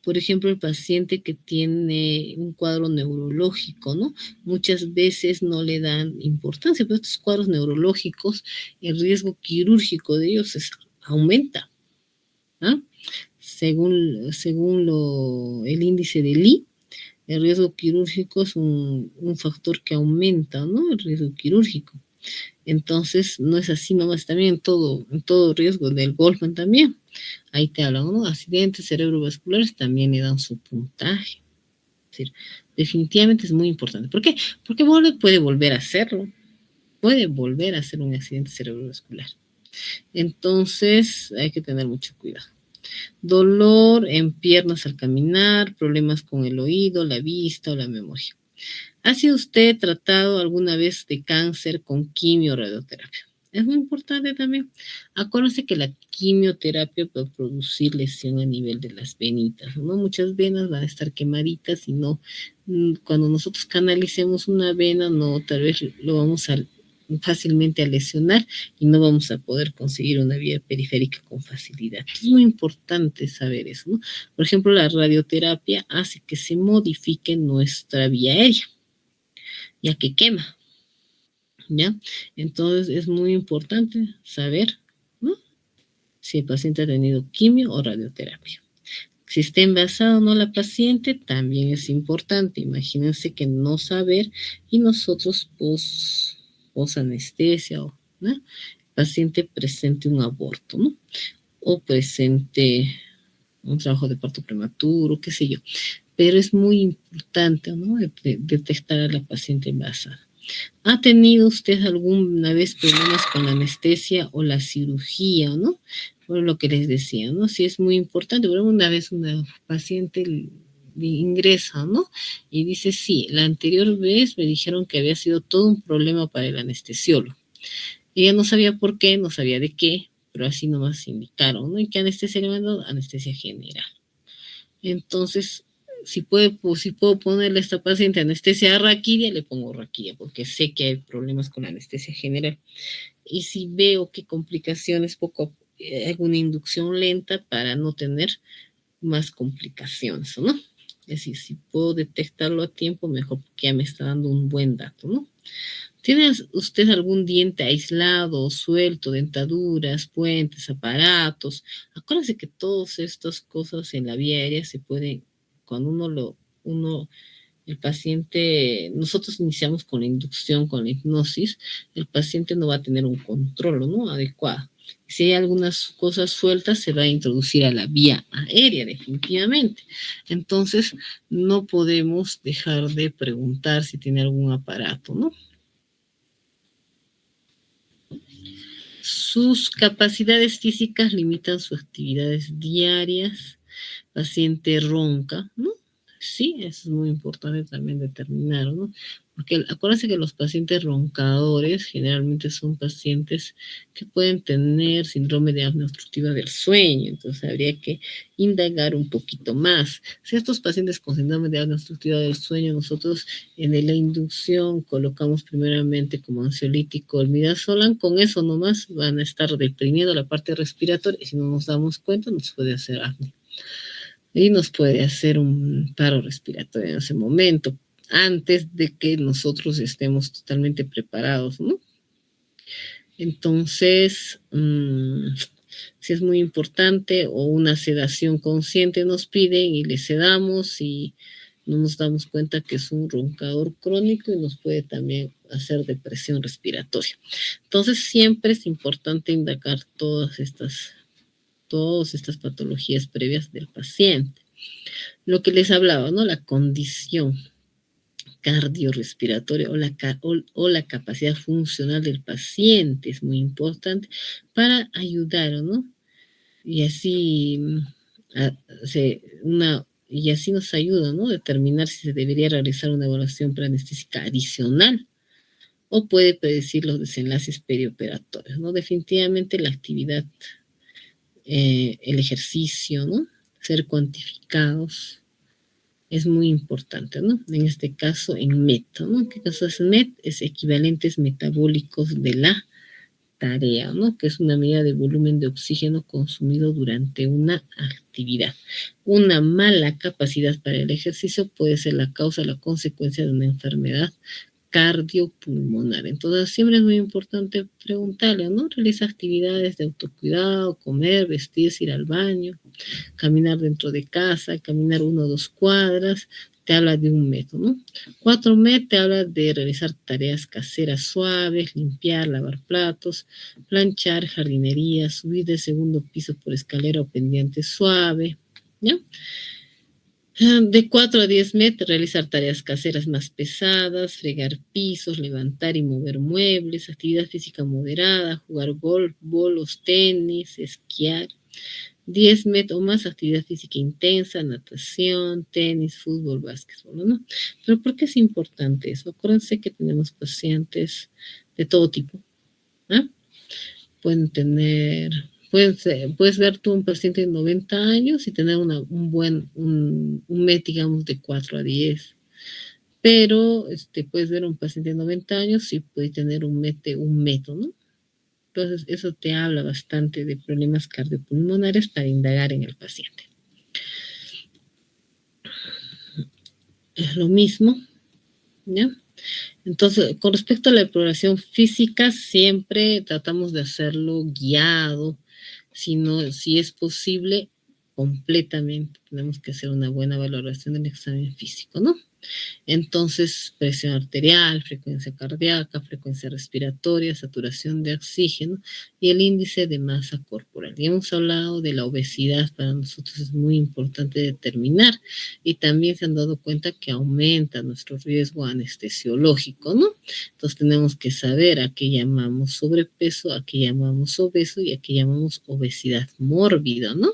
Por ejemplo, el paciente que tiene un cuadro neurológico, ¿no? Muchas veces no le dan importancia, pero estos cuadros neurológicos, el riesgo quirúrgico de ellos aumenta, ¿ah? Según el índice de Lee, el riesgo quirúrgico es un factor que aumenta, ¿no? El riesgo quirúrgico. Entonces, no es así nomás, también en todo riesgo del Goldman también. Ahí te hablan, ¿no? Accidentes cerebrovasculares también le dan su puntaje. Es decir, definitivamente es muy importante. ¿Por qué? Porque puede volver a hacerlo. Puede volver a hacer un accidente cerebrovascular. Entonces, hay que tener mucho cuidado. Dolor en piernas al caminar, problemas con el oído, la vista o la memoria. ¿Ha sido usted tratado alguna vez de cáncer con quimio o radioterapia? Es muy importante también. Acuérdense que la quimioterapia puede producir lesión a nivel de las venitas, ¿no? Muchas venas van a estar quemaditas y no, cuando nosotros canalicemos una vena, no, tal vez lo vamos a fácilmente a lesionar y no vamos a poder conseguir una vía periférica con facilidad. Es muy importante saber eso, ¿no? Por ejemplo, la radioterapia hace que se modifique nuestra vía aérea, ya que quema, ¿ya? Entonces es muy importante saber, ¿no? Si el paciente ha tenido quimio o radioterapia. Si está embarazada o no la paciente, también es importante. Imagínense que no saber y nosotros pos anestesia, ¿no? El paciente presente un aborto, ¿no? O presente un trabajo de parto prematuro, qué sé yo. Pero es muy importante, ¿no? Detectar a la paciente embarazada. ¿Ha tenido usted alguna vez problemas con la anestesia o la cirugía, no? Por lo que les decía, ¿no? Sí es muy importante. Pero una vez una paciente ingresa, ¿no? Y dice, sí, la anterior vez me dijeron que había sido todo un problema para el anestesiólogo. Ella no sabía por qué, no sabía de qué, pero así nomás indicaron, ¿no? ¿Y qué anestesia le mandó? Anestesia general. Entonces, si puedo ponerle a esta paciente anestesia raquidia, le pongo raquidia, porque sé que hay problemas con la anestesia general. Y si veo que complicaciones hago una inducción lenta para no tener más complicaciones, ¿no? Es decir, si puedo detectarlo a tiempo, mejor, porque ya me está dando un buen dato, ¿no? ¿Tiene usted algún diente aislado, suelto, dentaduras, puentes, aparatos? Acuérdense que todas estas cosas en la vía aérea se pueden, cuando el paciente, nosotros iniciamos con la inducción, con la hipnosis, el paciente no va a tener un control, ¿no? Adecuado. Si hay algunas cosas sueltas, se va a introducir a la vía aérea, definitivamente. Entonces, no podemos dejar de preguntar si tiene algún aparato, ¿no? Sus capacidades físicas limitan sus actividades diarias. Paciente ronca, ¿no? Sí, eso es muy importante también determinar, ¿no? Porque acuérdense que los pacientes roncadores generalmente son pacientes que pueden tener síndrome de apnea obstructiva del sueño, entonces habría que indagar un poquito más. Si estos pacientes con síndrome de apnea obstructiva del sueño, nosotros en la inducción colocamos primeramente como ansiolítico el midazolam, con eso nomás van a estar deprimiendo la parte respiratoria y si no nos damos cuenta nos puede hacer apnea. Y nos puede hacer un paro respiratorio en ese momento, antes de que nosotros estemos totalmente preparados, ¿no? Entonces, si es muy importante, o una sedación consciente nos piden y le sedamos y no nos damos cuenta que es un roncador crónico y nos puede también hacer depresión respiratoria. Entonces, siempre es importante indagar todas estas patologías previas del paciente. Lo que les hablaba, ¿no? La condición cardiorrespiratoria o la capacidad funcional del paciente es muy importante para ayudar, ¿no? Y así, y así nos ayuda, ¿no? Determinar si se debería realizar una evaluación preanestésica adicional o puede predecir los desenlaces perioperatorios, ¿no? Definitivamente la actividad, el ejercicio, ¿no? Ser cuantificados es muy importante, ¿no? En este caso, en MET, ¿no? ¿Qué caso es MET? Es equivalentes metabólicos de la tarea, ¿no? Que es una medida de volumen de oxígeno consumido durante una actividad. Una mala capacidad para el ejercicio puede ser la causa o la consecuencia de una enfermedad cardiopulmonar. Entonces, siempre es muy importante preguntarle, ¿no? Realiza actividades de autocuidado, comer, vestirse, ir al baño, caminar dentro de casa, caminar 1 o 2 cuadras, te habla de 1 metro, ¿no? 4 metros te habla de realizar tareas caseras suaves, limpiar, lavar platos, planchar, jardinería, subir del segundo piso por escalera o pendiente suave, ¿ya? De 4 a 10 metros, realizar tareas caseras más pesadas, fregar pisos, levantar y mover muebles, actividad física moderada, jugar golf, bolos, tenis, esquiar. 10 metros o más, actividad física intensa, natación, tenis, fútbol, básquetbol, ¿no? Pero ¿por qué es importante eso? Acuérdense que tenemos pacientes de todo tipo, ¿ah? Puedes ver tú un paciente de 90 años y tener un MET, digamos, de 4 a 10. Pero puedes ver un paciente de 90 años y puede tener un MET de 1 metro, ¿no? Entonces, eso te habla bastante de problemas cardiopulmonares para indagar en el paciente. Es lo mismo, ¿ya? Entonces, con respecto a la exploración física, siempre tratamos de hacerlo guiado, si es posible, completamente. Tenemos que hacer una buena valoración del examen físico, ¿no? Entonces, presión arterial, frecuencia cardíaca, frecuencia respiratoria, saturación de oxígeno y el índice de masa corporal. Y hemos hablado de la obesidad, para nosotros es muy importante determinar, y también se han dado cuenta que aumenta nuestro riesgo anestesiológico, ¿no? Entonces tenemos que saber a qué llamamos sobrepeso, a qué llamamos obeso y a qué llamamos obesidad mórbida, ¿no?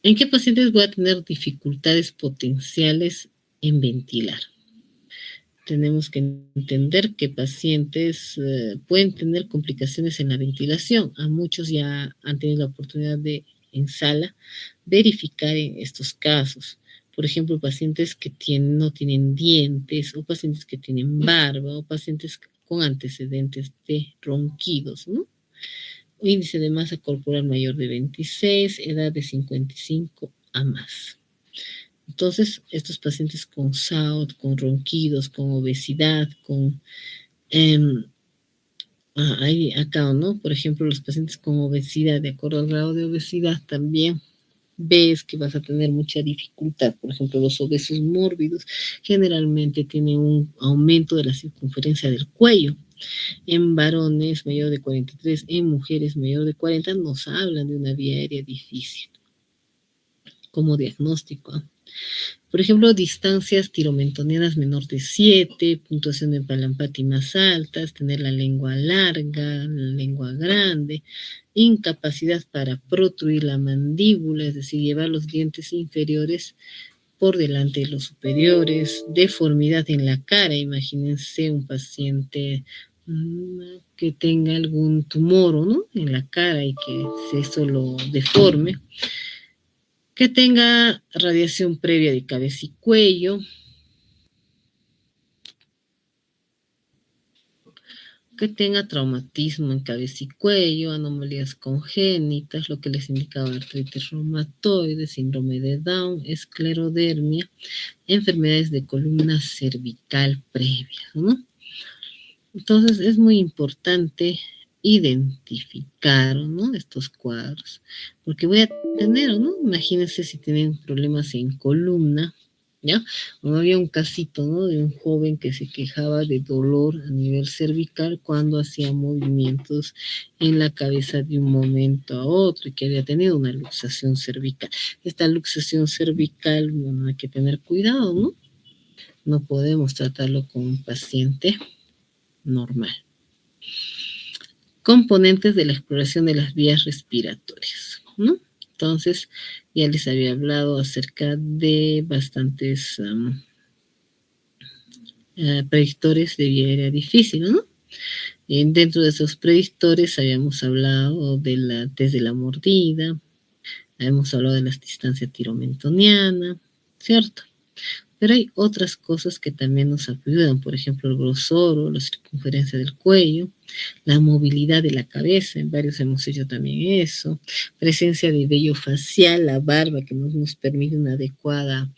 ¿En qué pacientes voy a tener dificultades potenciales en ventilar? Tenemos que entender que pacientes pueden tener complicaciones en la ventilación. A muchos ya han tenido la oportunidad de, en sala, verificar en estos casos. Por ejemplo, pacientes que no tienen dientes, o pacientes que tienen barba, o pacientes con antecedentes de ronquidos, ¿no? Índice de masa corporal mayor de 26, edad de 55 a más. Entonces, estos pacientes con SAUT, con ronquidos, con obesidad, hay acá, ¿no? Por ejemplo, los pacientes con obesidad, de acuerdo al grado de obesidad, también ves que vas a tener mucha dificultad. Por ejemplo, los obesos mórbidos generalmente tienen un aumento de la circunferencia del cuello. En varones mayor de 43, en mujeres mayor de 40, nos hablan de una vía aérea difícil como diagnóstico. Por ejemplo, distancias tiromentonianas menor de 7, puntuación de Palampati más altas, tener la lengua larga, la lengua grande, incapacidad para protruir la mandíbula, es decir, llevar los dientes inferiores por delante de los superiores, deformidad en la cara. Imagínense un paciente que tenga algún tumor, ¿no?, en la cara y que eso lo deforme, que tenga radiación previa de cabeza y cuello, que tenga traumatismo en cabeza y cuello, anomalías congénitas, lo que les indicaba artritis reumatoide, síndrome de Down, esclerodermia, enfermedades de columna cervical previas, ¿no? Entonces es muy importante identificar, ¿no?, estos cuadros, porque voy a tener, ¿no? Imagínense si tienen problemas en columna, ¿ya? O había un casito, ¿no?, de un joven que se quejaba de dolor a nivel cervical cuando hacía movimientos en la cabeza de un momento a otro y que había tenido una luxación cervical. Esta luxación cervical, bueno, hay que tener cuidado, ¿no? No podemos tratarlo como un paciente normal. Componentes de la exploración de las vías respiratorias, ¿no? Entonces, ya les había hablado acerca de bastantes predictores de vía aérea difícil, ¿no? Dentro de esos predictores habíamos hablado desde la mordida, habíamos hablado de la distancia tiromentoniana, ¿cierto? Pero hay otras cosas que también nos ayudan, por ejemplo, el grosor o la circunferencia del cuello, la movilidad de la cabeza, en varios hemos hecho también eso, presencia de vello facial, la barba que nos permite una adecuada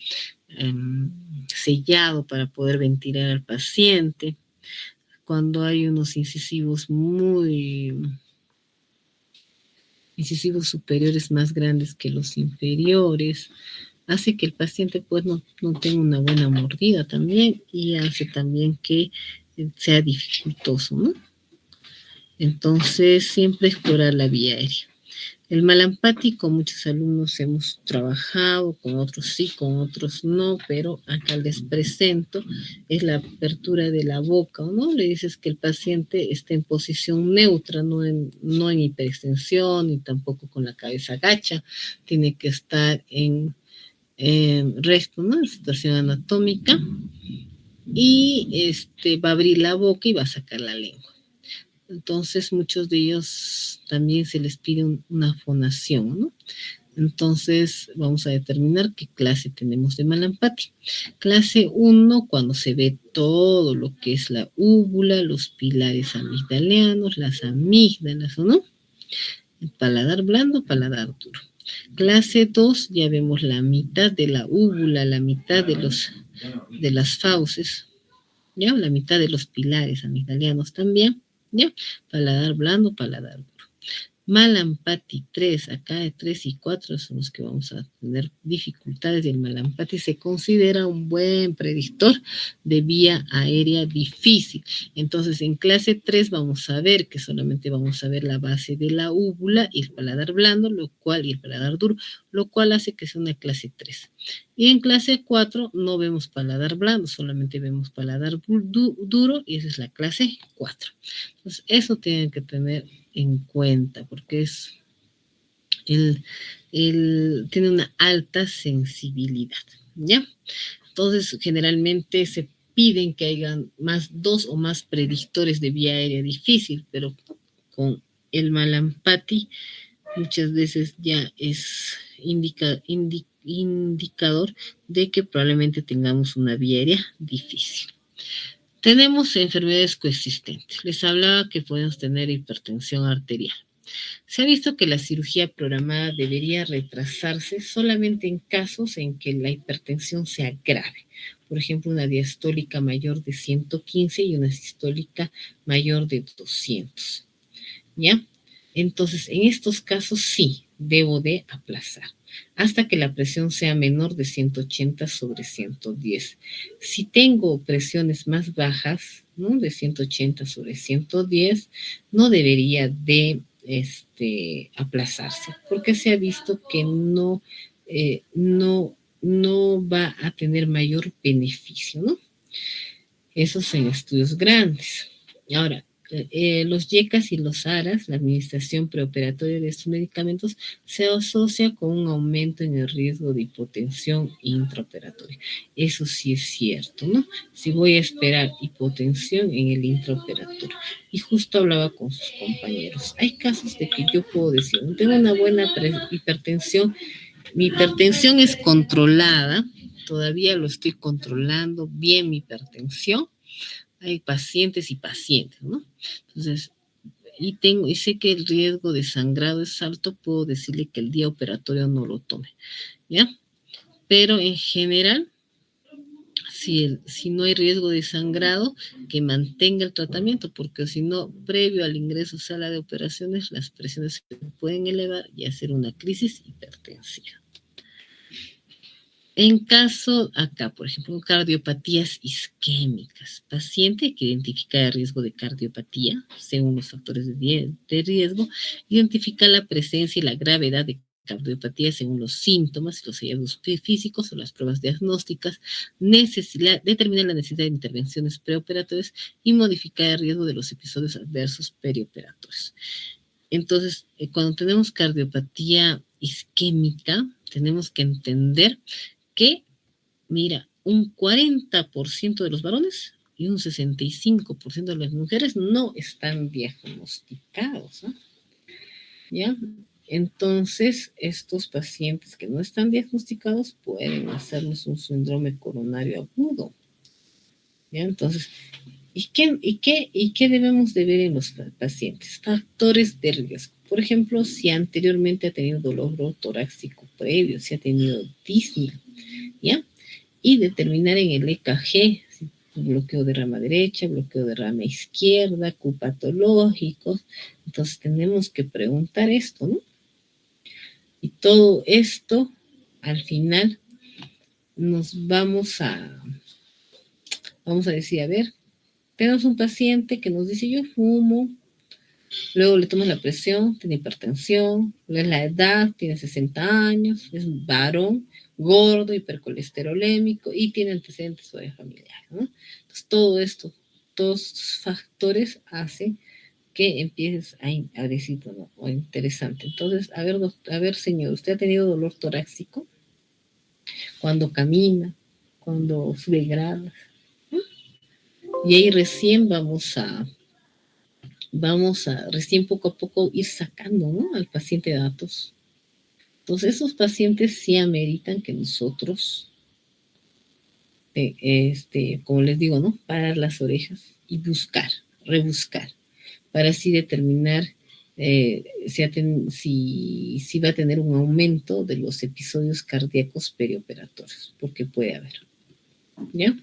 sellado para poder ventilar al paciente, cuando hay unos incisivos superiores más grandes que los inferiores, hace que el paciente pues no tenga una buena mordida también y hace también que sea dificultoso, ¿no? Entonces, siempre explorar la vía aérea. El malampático, muchos alumnos hemos trabajado, con otros sí, con otros no, pero acá les presento, es la apertura de la boca, ¿no? Le dices que el paciente esté en posición neutra, no en hiperextensión, ni tampoco con la cabeza agacha, tiene que estar en recto, ¿no? En situación anatómica, y va a abrir la boca y va a sacar la lengua. Entonces, muchos de ellos también se les pide una fonación, ¿no? Entonces, vamos a determinar qué clase tenemos de malampati. Clase 1, cuando se ve todo lo que es la úvula, los pilares amigdalianos, las amígdalas, ¿o no? El paladar blando, paladar duro. Clase 2, ya vemos la mitad de la úvula, la mitad de las fauces, ¿ya? La mitad de los pilares amigdalianos también, ¿ya? Paladar blando, paladar duro. Malampati 3, acá de 3 y 4 son los que vamos a tener dificultades, y el malampati se considera un buen predictor de vía aérea difícil. Entonces, en clase 3 vamos a ver que solamente vamos a ver la base de la úvula y el paladar blando, y el paladar duro, lo cual hace que sea una clase 3. Y en clase 4 no vemos paladar blando, solamente vemos paladar duro, y esa es la clase 4. Entonces, eso tienen que tener en cuenta, porque tiene una alta sensibilidad, ¿ya? Entonces, generalmente se piden que hayan 2 o más predictores de vía aérea difícil, pero con el malampati muchas veces ya es indicador de que probablemente tengamos una vía aérea difícil. Tenemos enfermedades coexistentes. Les hablaba que podemos tener hipertensión arterial. Se ha visto que la cirugía programada debería retrasarse solamente en casos en que la hipertensión sea grave. Por ejemplo, una diastólica mayor de 115 y una sistólica mayor de 200. ¿Ya? Entonces, en estos casos sí, debo de aplazar hasta que la presión sea menor de 180/110. Si tengo presiones más bajas, ¿no? De 180/110, no debería de aplazarse, porque se ha visto que no va a tener mayor beneficio, ¿no? Esos son estudios grandes. Ahora, los YECAS y los ARAS, la administración preoperatoria de estos medicamentos, se asocia con un aumento en el riesgo de hipotensión intraoperatoria. Eso sí es cierto, ¿no? Si voy a esperar hipotensión en el intraoperatorio. Y justo hablaba con sus compañeros. Hay casos de que yo puedo decir, no tengo una buena hipertensión, mi hipertensión es controlada, todavía lo estoy controlando bien mi hipertensión. Hay pacientes y pacientes, ¿no? Entonces, y sé que el riesgo de sangrado es alto, puedo decirle que el día operatorio no lo tome, ¿ya? Pero en general, si no hay riesgo de sangrado, que mantenga el tratamiento, porque si no, previo al ingreso a sala de operaciones, las presiones se pueden elevar y hacer una crisis hipertensiva. En caso acá, por ejemplo, cardiopatías isquémicas, paciente que identifica el riesgo de cardiopatía según los factores de riesgo, identifica la presencia y la gravedad de cardiopatía según los síntomas y los hallazgos físicos o las pruebas diagnósticas, determina la necesidad de intervenciones preoperatorias y modificar el riesgo de los episodios adversos perioperatorios. Entonces, cuando tenemos cardiopatía isquémica, tenemos que entender que, mira, un 40% de los varones y un 65% de las mujeres no están diagnosticados, ¿no? ¿Ya? Entonces, estos pacientes que no están diagnosticados pueden hacerles un síndrome coronario agudo. ¿Ya? Entonces, ¿y qué debemos de ver en los pacientes? Factores de riesgo. Por ejemplo, si anteriormente ha tenido dolor torácico previo, si ha tenido disnea, ¿ya? Y determinar en el EKG, si bloqueo de rama derecha, bloqueo de rama izquierda, Q patológicos. Entonces tenemos que preguntar esto, ¿no? Y todo esto, al final, nos vamos a decir, a ver, tenemos un paciente que nos dice, yo fumo, luego le tomas la presión, tiene hipertensión, luego la edad, tiene 60 años, es un varón, gordo, hipercolesterolémico y tiene antecedentes familiares, ¿no? Entonces, todo esto, todos estos factores hacen que empieces a decir, bueno, oh, interesante. Entonces, a ver, señor, ¿usted ha tenido dolor torácico? Cuando camina, cuando sube gradas, ¿no? Y ahí recién vamos a recién poco a poco ir sacando, ¿no?, al paciente datos. Entonces, esos pacientes sí ameritan que nosotros, como les digo, ¿no?, parar las orejas y rebuscar, para así determinar si va a tener un aumento de los episodios cardíacos perioperatorios, porque puede haber, ¿ya?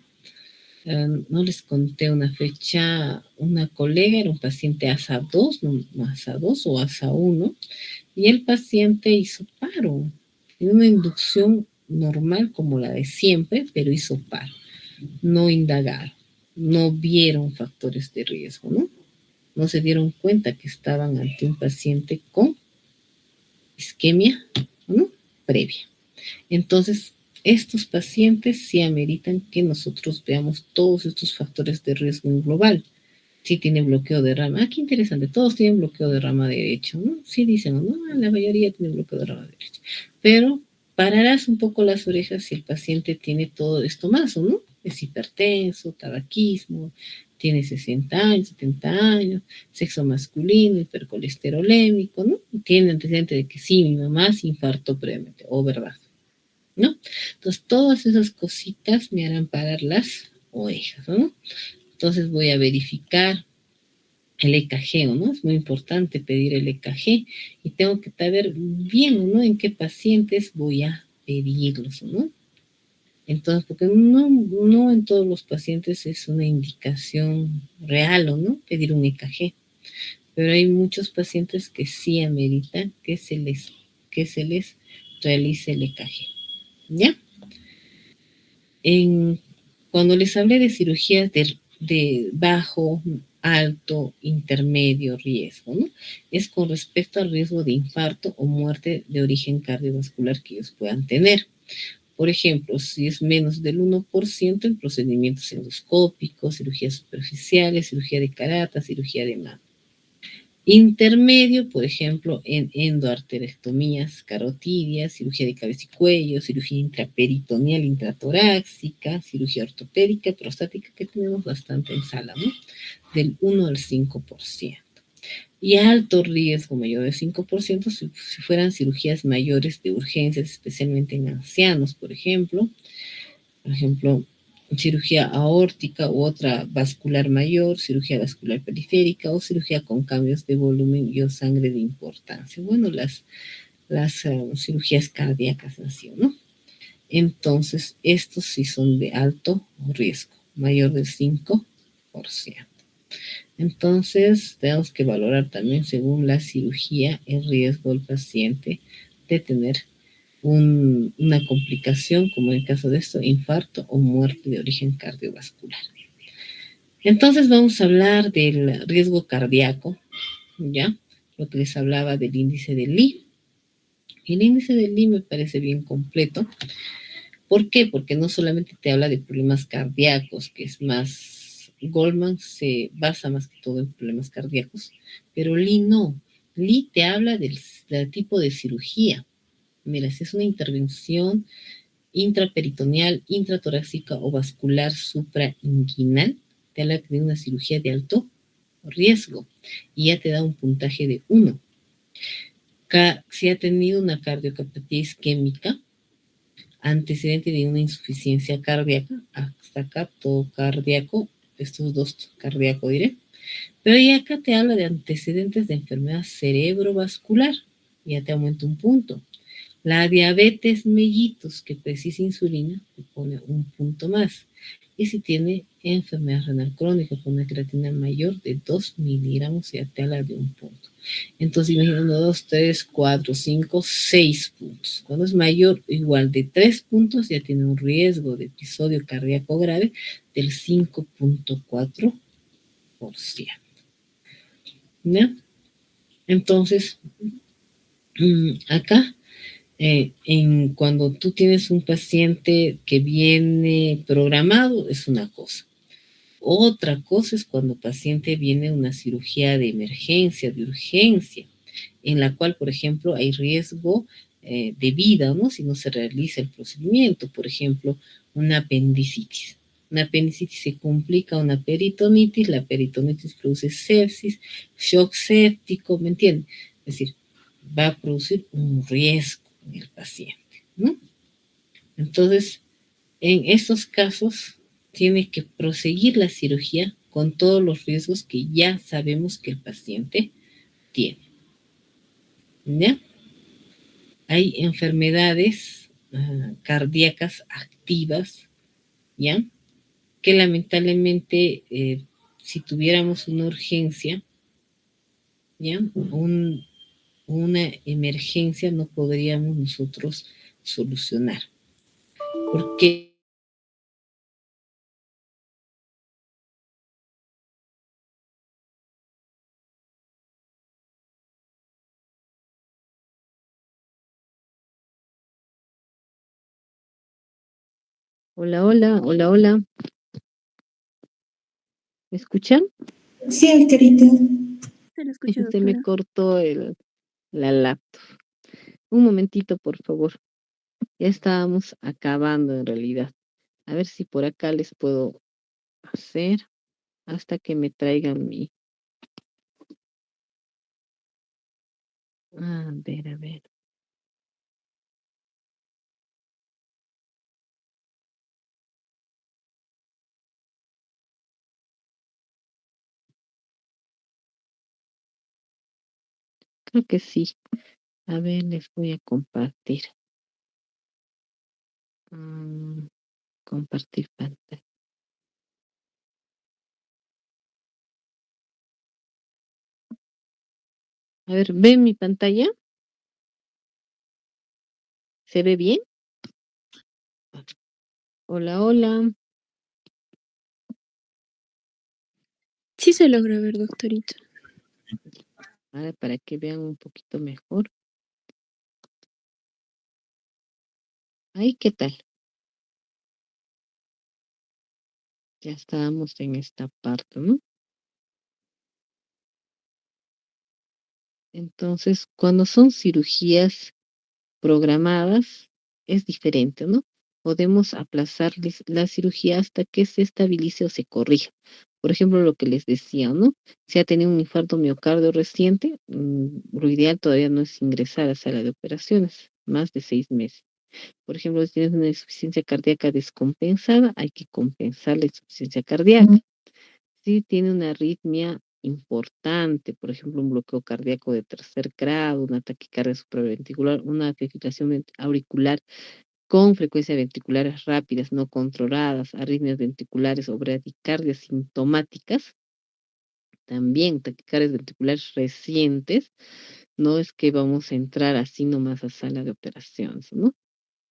No les conté una fecha, una colega era un paciente ASA2, no ASA2 o ASA1, y el paciente hizo paro, en una inducción normal como la de siempre, pero hizo paro. No indagaron, no vieron factores de riesgo, ¿no? No se dieron cuenta que estaban ante un paciente con isquemia, ¿no?, previa. Entonces, estos pacientes sí ameritan que nosotros veamos todos estos factores de riesgo en global. Si tiene bloqueo de rama, qué interesante, todos tienen bloqueo de rama derecho, ¿no? Sí dicen, no, la mayoría tiene bloqueo de rama derecha. Pero pararás un poco las orejas si el paciente tiene todo esto más, ¿no? Es hipertenso, tabaquismo, tiene 60 años, 70 años, sexo masculino, hipercolesterolémico, ¿no? Tiene antecedente de que sí, mi mamá se infartó previamente, o verdad, ¿no? Entonces, todas esas cositas me harán parar las orejas, ¿no? Entonces, voy a verificar el EKG, ¿no? Es muy importante pedir el EKG y tengo que saber bien, ¿no?, en qué pacientes voy a pedirlos, ¿no? Entonces, porque no en todos los pacientes es una indicación real, ¿no?, pedir un EKG, pero hay muchos pacientes que sí ameritan que se les realice el EKG, ¿ya? Cuando les hablé de cirugías de bajo, alto, intermedio riesgo, ¿no?, es con respecto al riesgo de infarto o muerte de origen cardiovascular que ellos puedan tener. Por ejemplo, si es menos del 1% en procedimientos endoscópicos, cirugías superficiales, cirugía de carata, cirugía de mama. Intermedio, por ejemplo, en endoarterectomías carotidias, cirugía de cabeza y cuello, cirugía intraperitoneal intratorácica, cirugía ortopédica, prostática, que tenemos bastante en sala, ¿no?, del 1 al 5%. Y alto riesgo, mayor del 5%, si fueran cirugías mayores de urgencias, especialmente en ancianos, por ejemplo, cirugía aórtica u otra vascular mayor, cirugía vascular periférica o cirugía con cambios de volumen y o sangre de importancia. Bueno, las cirugías cardíacas así, ¿no? Entonces, estos sí son de alto riesgo, mayor del 5%. Entonces, tenemos que valorar también, según la cirugía, el riesgo del paciente de tener una complicación, como en el caso de esto, infarto o muerte de origen cardiovascular. Entonces, vamos a hablar del riesgo cardíaco, ¿ya? Lo que les hablaba del índice de Lee. El índice de Lee me parece bien completo. ¿Por qué? Porque no solamente te habla de problemas cardíacos, que es más, Goldman se basa más que todo en problemas cardíacos, pero Lee no. Lee te habla del tipo de cirugía. Mira, si es una intervención intraperitoneal, intratorácica o vascular suprainguinal, te habla de una cirugía de alto riesgo y ya te da un puntaje de 1. si ha tenido una cardiopatía isquémica, antecedente de una insuficiencia cardíaca, hasta acá todo cardíaco, estos dos cardíaco diré, pero ya acá te habla de antecedentes de enfermedad cerebrovascular, ya te aumenta un punto. La diabetes mellitus que precisa insulina te pone un punto más. Y si tiene enfermedad renal crónica con una creatina mayor de 2 miligramos, ya te habla de un punto. Entonces, imagina 1, 2, 3, 4, 5, 6 puntos. Cuando es mayor o igual de 3 puntos, ya tiene un riesgo de episodio cardíaco grave del 5.4%. ¿Ya? Entonces, acá, cuando tú tienes un paciente que viene programado, es una cosa. Otra cosa es cuando el paciente viene una cirugía de emergencia, de urgencia, en la cual, por ejemplo, hay riesgo de vida, ¿no? Si no se realiza el procedimiento, por ejemplo, una apendicitis. Una apendicitis se complica una peritonitis, la peritonitis produce sepsis, shock séptico, ¿me entienden? Es decir, va a producir un riesgo en el paciente, ¿no? Entonces, en estos casos, tiene que proseguir la cirugía con todos los riesgos que ya sabemos que el paciente tiene. ¿Ya? Hay enfermedades cardíacas activas, ¿ya? Que lamentablemente, si tuviéramos una urgencia, ¿ya? Una emergencia no podríamos nosotros solucionar. Porque hola, hola, hola, hola. ¿Me escuchan? Sí, Oscarita. Se lo escucho, Se me doctora. cortó la laptop. Un momentito, por favor. Ya estábamos acabando en realidad. A ver si por acá les puedo hacer hasta que me traigan mi... A ver, a ver. Creo que sí. A ver, les voy a compartir. Compartir pantalla. A ver, ¿ven mi pantalla? ¿Se ve bien? Hola, hola. Sí se logra ver, doctorita. Ahora para que vean un poquito mejor. Ahí, ¿qué tal? Ya estábamos en esta parte, ¿no? Entonces, cuando son cirugías programadas, es diferente, ¿no? Podemos aplazar la cirugía hasta que se estabilice o se corrija. Por ejemplo, lo que les decía, ¿no? Si ha tenido un infarto miocardio reciente, lo ideal todavía no es ingresar a sala de operaciones, más de 6 meses. Por ejemplo, si tienes una insuficiencia cardíaca descompensada, hay que compensar la insuficiencia cardíaca. Si tiene una arritmia importante, por ejemplo, un bloqueo cardíaco de tercer grado, una taquicardia supraventricular, una fibrilación auricular con frecuencias ventriculares rápidas, no controladas, arritmias ventriculares o bradicardias sintomáticas, también taquicardias ventriculares recientes, no es que vamos a entrar así nomás a sala de operaciones, ¿no?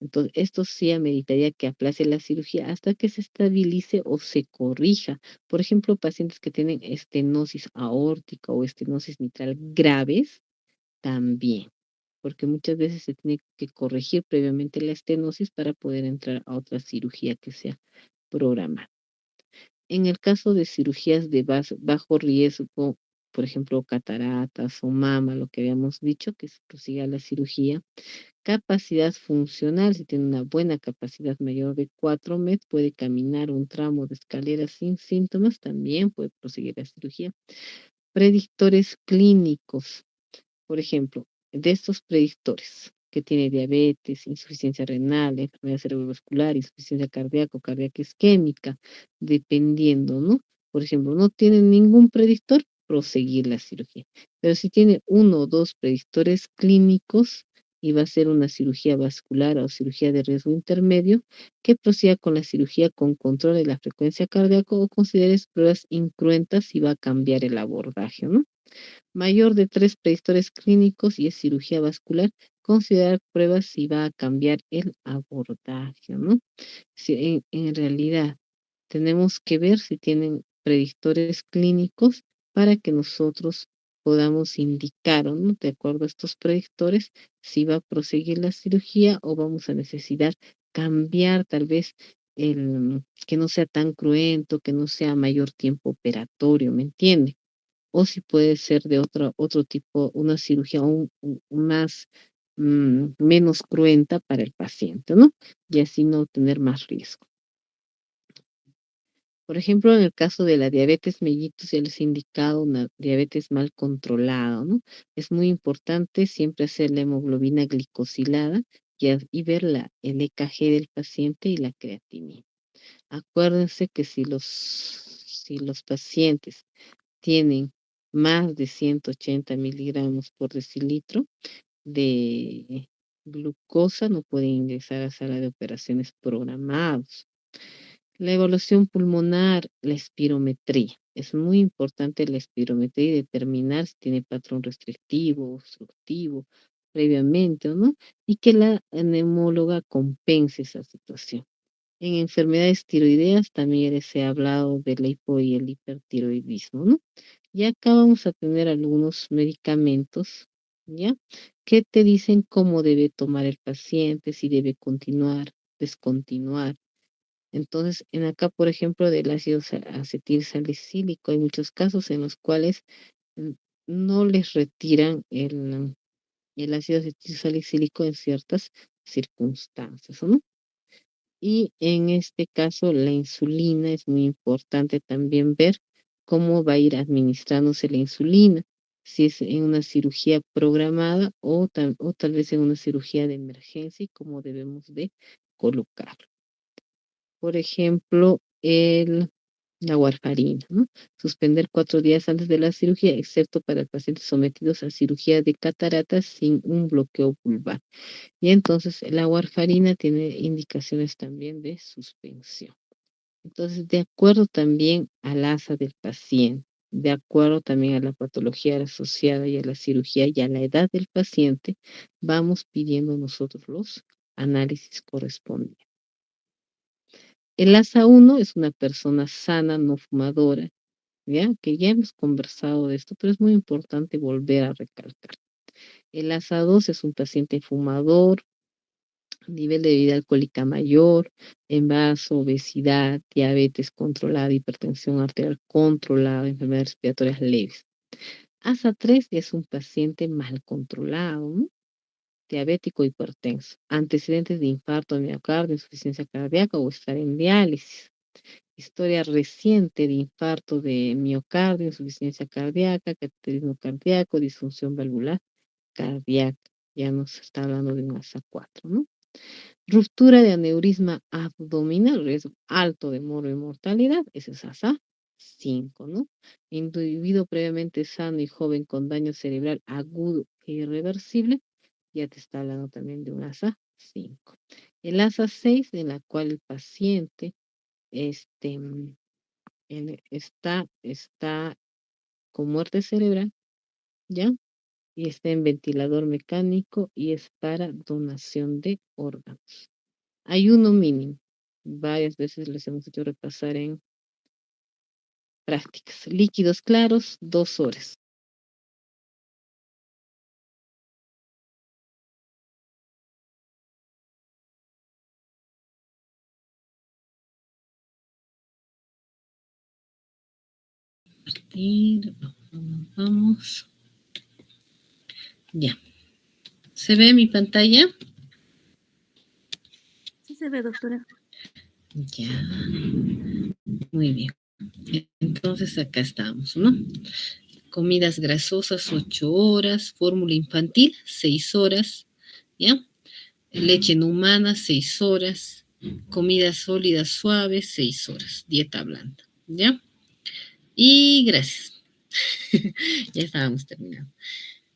Entonces, esto sí ameritaría que aplace la cirugía hasta que se estabilice o se corrija. Por ejemplo, pacientes que tienen estenosis aórtica o estenosis mitral graves, también, porque muchas veces se tiene que corregir previamente la estenosis para poder entrar a otra cirugía que sea programada. En el caso de cirugías de bajo riesgo, por ejemplo, cataratas o mama, lo que habíamos dicho, que se prosiga la cirugía. Capacidad funcional, si tiene una buena capacidad mayor de 4 metros, puede caminar un tramo de escalera sin síntomas, también puede proseguir la cirugía. Predictores clínicos, por ejemplo, de estos predictores, que tiene diabetes, insuficiencia renal, enfermedad cerebrovascular, insuficiencia cardíaca o cardíaca isquémica, dependiendo, ¿no? Por ejemplo, no tiene ningún predictor, proseguir la cirugía. Pero si tiene uno o dos predictores clínicos y va a ser una cirugía vascular o cirugía de riesgo intermedio, que prosiga con la cirugía con control de la frecuencia cardíaca o consideres pruebas incruentas y va a cambiar el abordaje, ¿no? Mayor de 3 predictores clínicos y es cirugía vascular, considerar pruebas si va a cambiar el abordaje, ¿no? Si en realidad tenemos que ver si tienen predictores clínicos para que nosotros podamos indicar, ¿no? De acuerdo a estos predictores, si va a proseguir la cirugía o vamos a necesitar cambiar tal vez que no sea tan cruento, que no sea mayor tiempo operatorio, ¿me entiende? O si puede ser de otro tipo, una cirugía más, menos cruenta para el paciente, ¿no? Y así no tener más riesgo. Por ejemplo, en el caso de la diabetes mellitus, ya les he indicado una diabetes mal controlada, ¿no? Es muy importante siempre hacer la hemoglobina glicosilada y ver el EKG del paciente y la creatinina. Acuérdense que si los pacientes tienen más de 180 miligramos por decilitro de glucosa, no pueden ingresar a sala de operaciones programados. La evaluación pulmonar, la espirometría. Es muy importante la espirometría y determinar si tiene patrón restrictivo, obstructivo, previamente o no, y que la neumóloga compense esa situación. En enfermedades tiroideas también les he hablado del hipo y el hipertiroidismo, ¿no? Y acá vamos a tener algunos medicamentos, ¿ya? Que te dicen cómo debe tomar el paciente, si debe continuar, descontinuar. Entonces, en acá, por ejemplo, del ácido acetil salicílico, hay muchos casos en los cuales mm, no les retiran el ácido acetil salicílico en ciertas circunstancias, ¿no? Y en este caso, la insulina es muy importante también ver cómo va a ir administrándose la insulina, si es en una cirugía programada o tal vez en una cirugía de emergencia y cómo debemos de colocarlo. Por ejemplo, la warfarina, ¿no? Suspender 4 días antes de la cirugía, excepto para pacientes sometidos a cirugía de cataratas sin un bloqueo vulvar. Y entonces la warfarina tiene indicaciones también de suspensión. Entonces, de acuerdo también al ASA del paciente, de acuerdo también a la patología asociada y a la cirugía y a la edad del paciente, vamos pidiendo nosotros los análisis correspondientes. El ASA 1 es una persona sana, no fumadora, ¿ya? Que ya hemos conversado de esto, pero es muy importante volver a recalcar. El ASA 2 es un paciente fumador, nivel de bebida alcohólica mayor, embarazo, obesidad, diabetes controlada, hipertensión arterial controlada, enfermedades respiratorias leves. ASA 3 es un paciente mal controlado, ¿no? Diabético hipertenso, antecedentes de infarto de miocardio, insuficiencia cardíaca o estar en diálisis. Historia reciente de infarto de miocardio, insuficiencia cardíaca, cateterismo cardíaco, disfunción valvular cardíaca. Ya nos está hablando de un ASA 4, ¿no? Ruptura de aneurisma abdominal, riesgo alto de mortalidad, ese es ASA 5, ¿no? Individuo previamente sano y joven con daño cerebral agudo e irreversible, ya te está hablando también de un ASA 5. El ASA 6, en la cual el paciente este, está con muerte cerebral, ¿ya? Y está en ventilador mecánico y es para donación de órganos. Ayuno mínimo. Varias veces les hemos hecho repasar en prácticas. Líquidos claros, 2 horas. Vamos. Ya. ¿Se ve mi pantalla? Sí se ve, doctora. Ya. Muy bien. Entonces acá estamos, ¿no? Comidas grasosas, 8 horas. Fórmula infantil, 6 horas. ¿Ya? Leche no humana, 6 horas. Comidas sólidas suaves, 6 horas. Dieta blanda. ¿Ya? Y gracias. Ya estábamos terminando.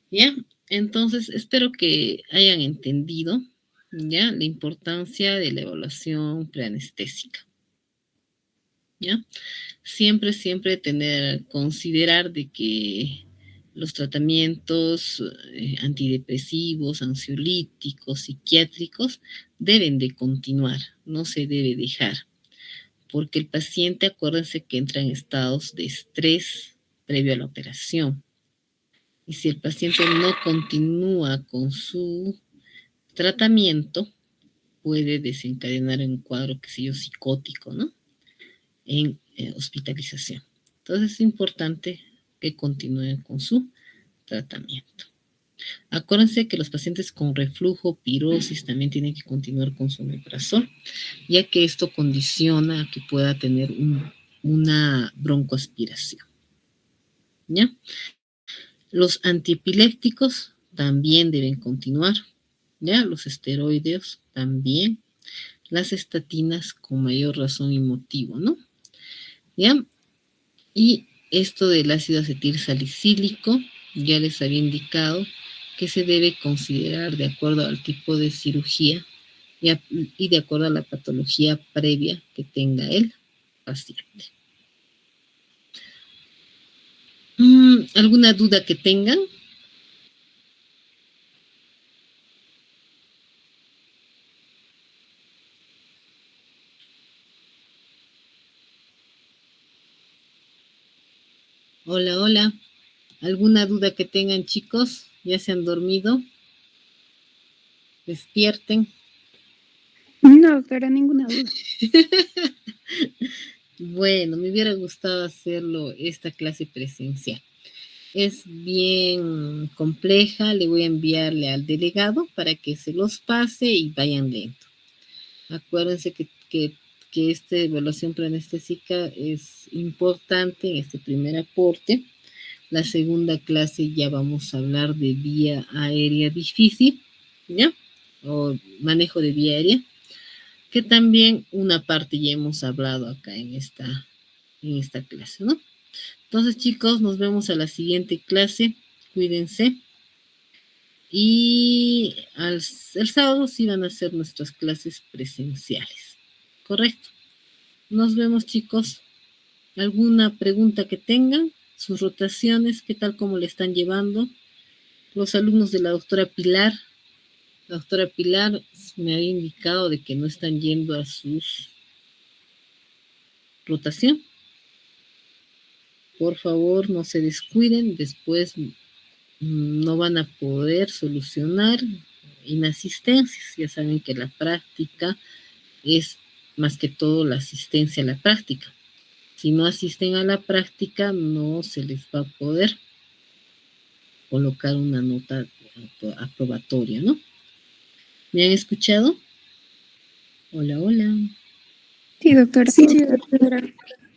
¿Ya? Entonces, espero que hayan entendido, ¿ya?, la importancia de la evaluación preanestésica. ¿Ya? Siempre considerar de que los tratamientos antidepresivos, ansiolíticos, psiquiátricos deben de continuar, no se debe dejar, porque el paciente, acuérdense que entra en estados de estrés previo a la operación. Y si el paciente no continúa con su tratamiento, puede desencadenar en un cuadro, qué sé yo, psicótico, ¿no?, en hospitalización. Entonces es importante que continúen con su tratamiento. Acuérdense que los pacientes con reflujo, pirosis, también tienen que continuar con su omeprazol, ya que esto condiciona a que pueda tener una broncoaspiración. ¿Ya? Los antiepilépticos también deben continuar, ¿ya? Los esteroides también. Las estatinas con mayor razón y motivo, ¿no? ¿Ya? Y esto del ácido acetilsalicílico, ya les había indicado que se debe considerar de acuerdo al tipo de cirugía y de acuerdo a la patología previa que tenga el paciente. ¿Alguna duda que tengan? Hola, hola. ¿Alguna duda que tengan, chicos? ¿Ya se han dormido? Despierten. No, doctora, ninguna duda. Bueno, me hubiera gustado hacerlo esta clase presencial. Es bien compleja, le voy a enviarle al delegado para que se los pase y vayan lento. Acuérdense que esta evaluación preanestésica es importante en este primer aporte. La segunda clase ya vamos a hablar de vía aérea difícil, ¿ya? O manejo de vía aérea, que también una parte ya hemos hablado acá en esta clase, ¿no? Entonces, chicos, nos vemos a la siguiente clase. Cuídense. Y el sábado sí van a ser nuestras clases presenciales. ¿Correcto? Nos vemos, chicos. ¿Alguna pregunta que tengan? Sus rotaciones, ¿qué tal, cómo le están llevando? Los alumnos de la doctora Pilar. La doctora Pilar me había indicado de que no están yendo a sus rotación. Por favor, no se descuiden. Después no van a poder solucionar inasistencias. Ya saben que la práctica es más que todo la asistencia a la práctica. Si no asisten a la práctica, no se les va a poder colocar una nota aprobatoria, ¿no? ¿Me han escuchado? Hola, hola. Sí, doctora. Sí, doctora.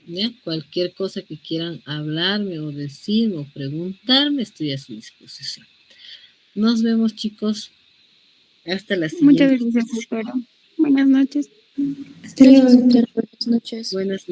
¿Ya? Cualquier cosa que quieran hablarme o decir o preguntarme, estoy a su disposición. Nos vemos, chicos. Hasta la siguiente. Muchas gracias, doctora. Buenas noches. Hasta luego, doctora. Buenas noches. Buenas noches.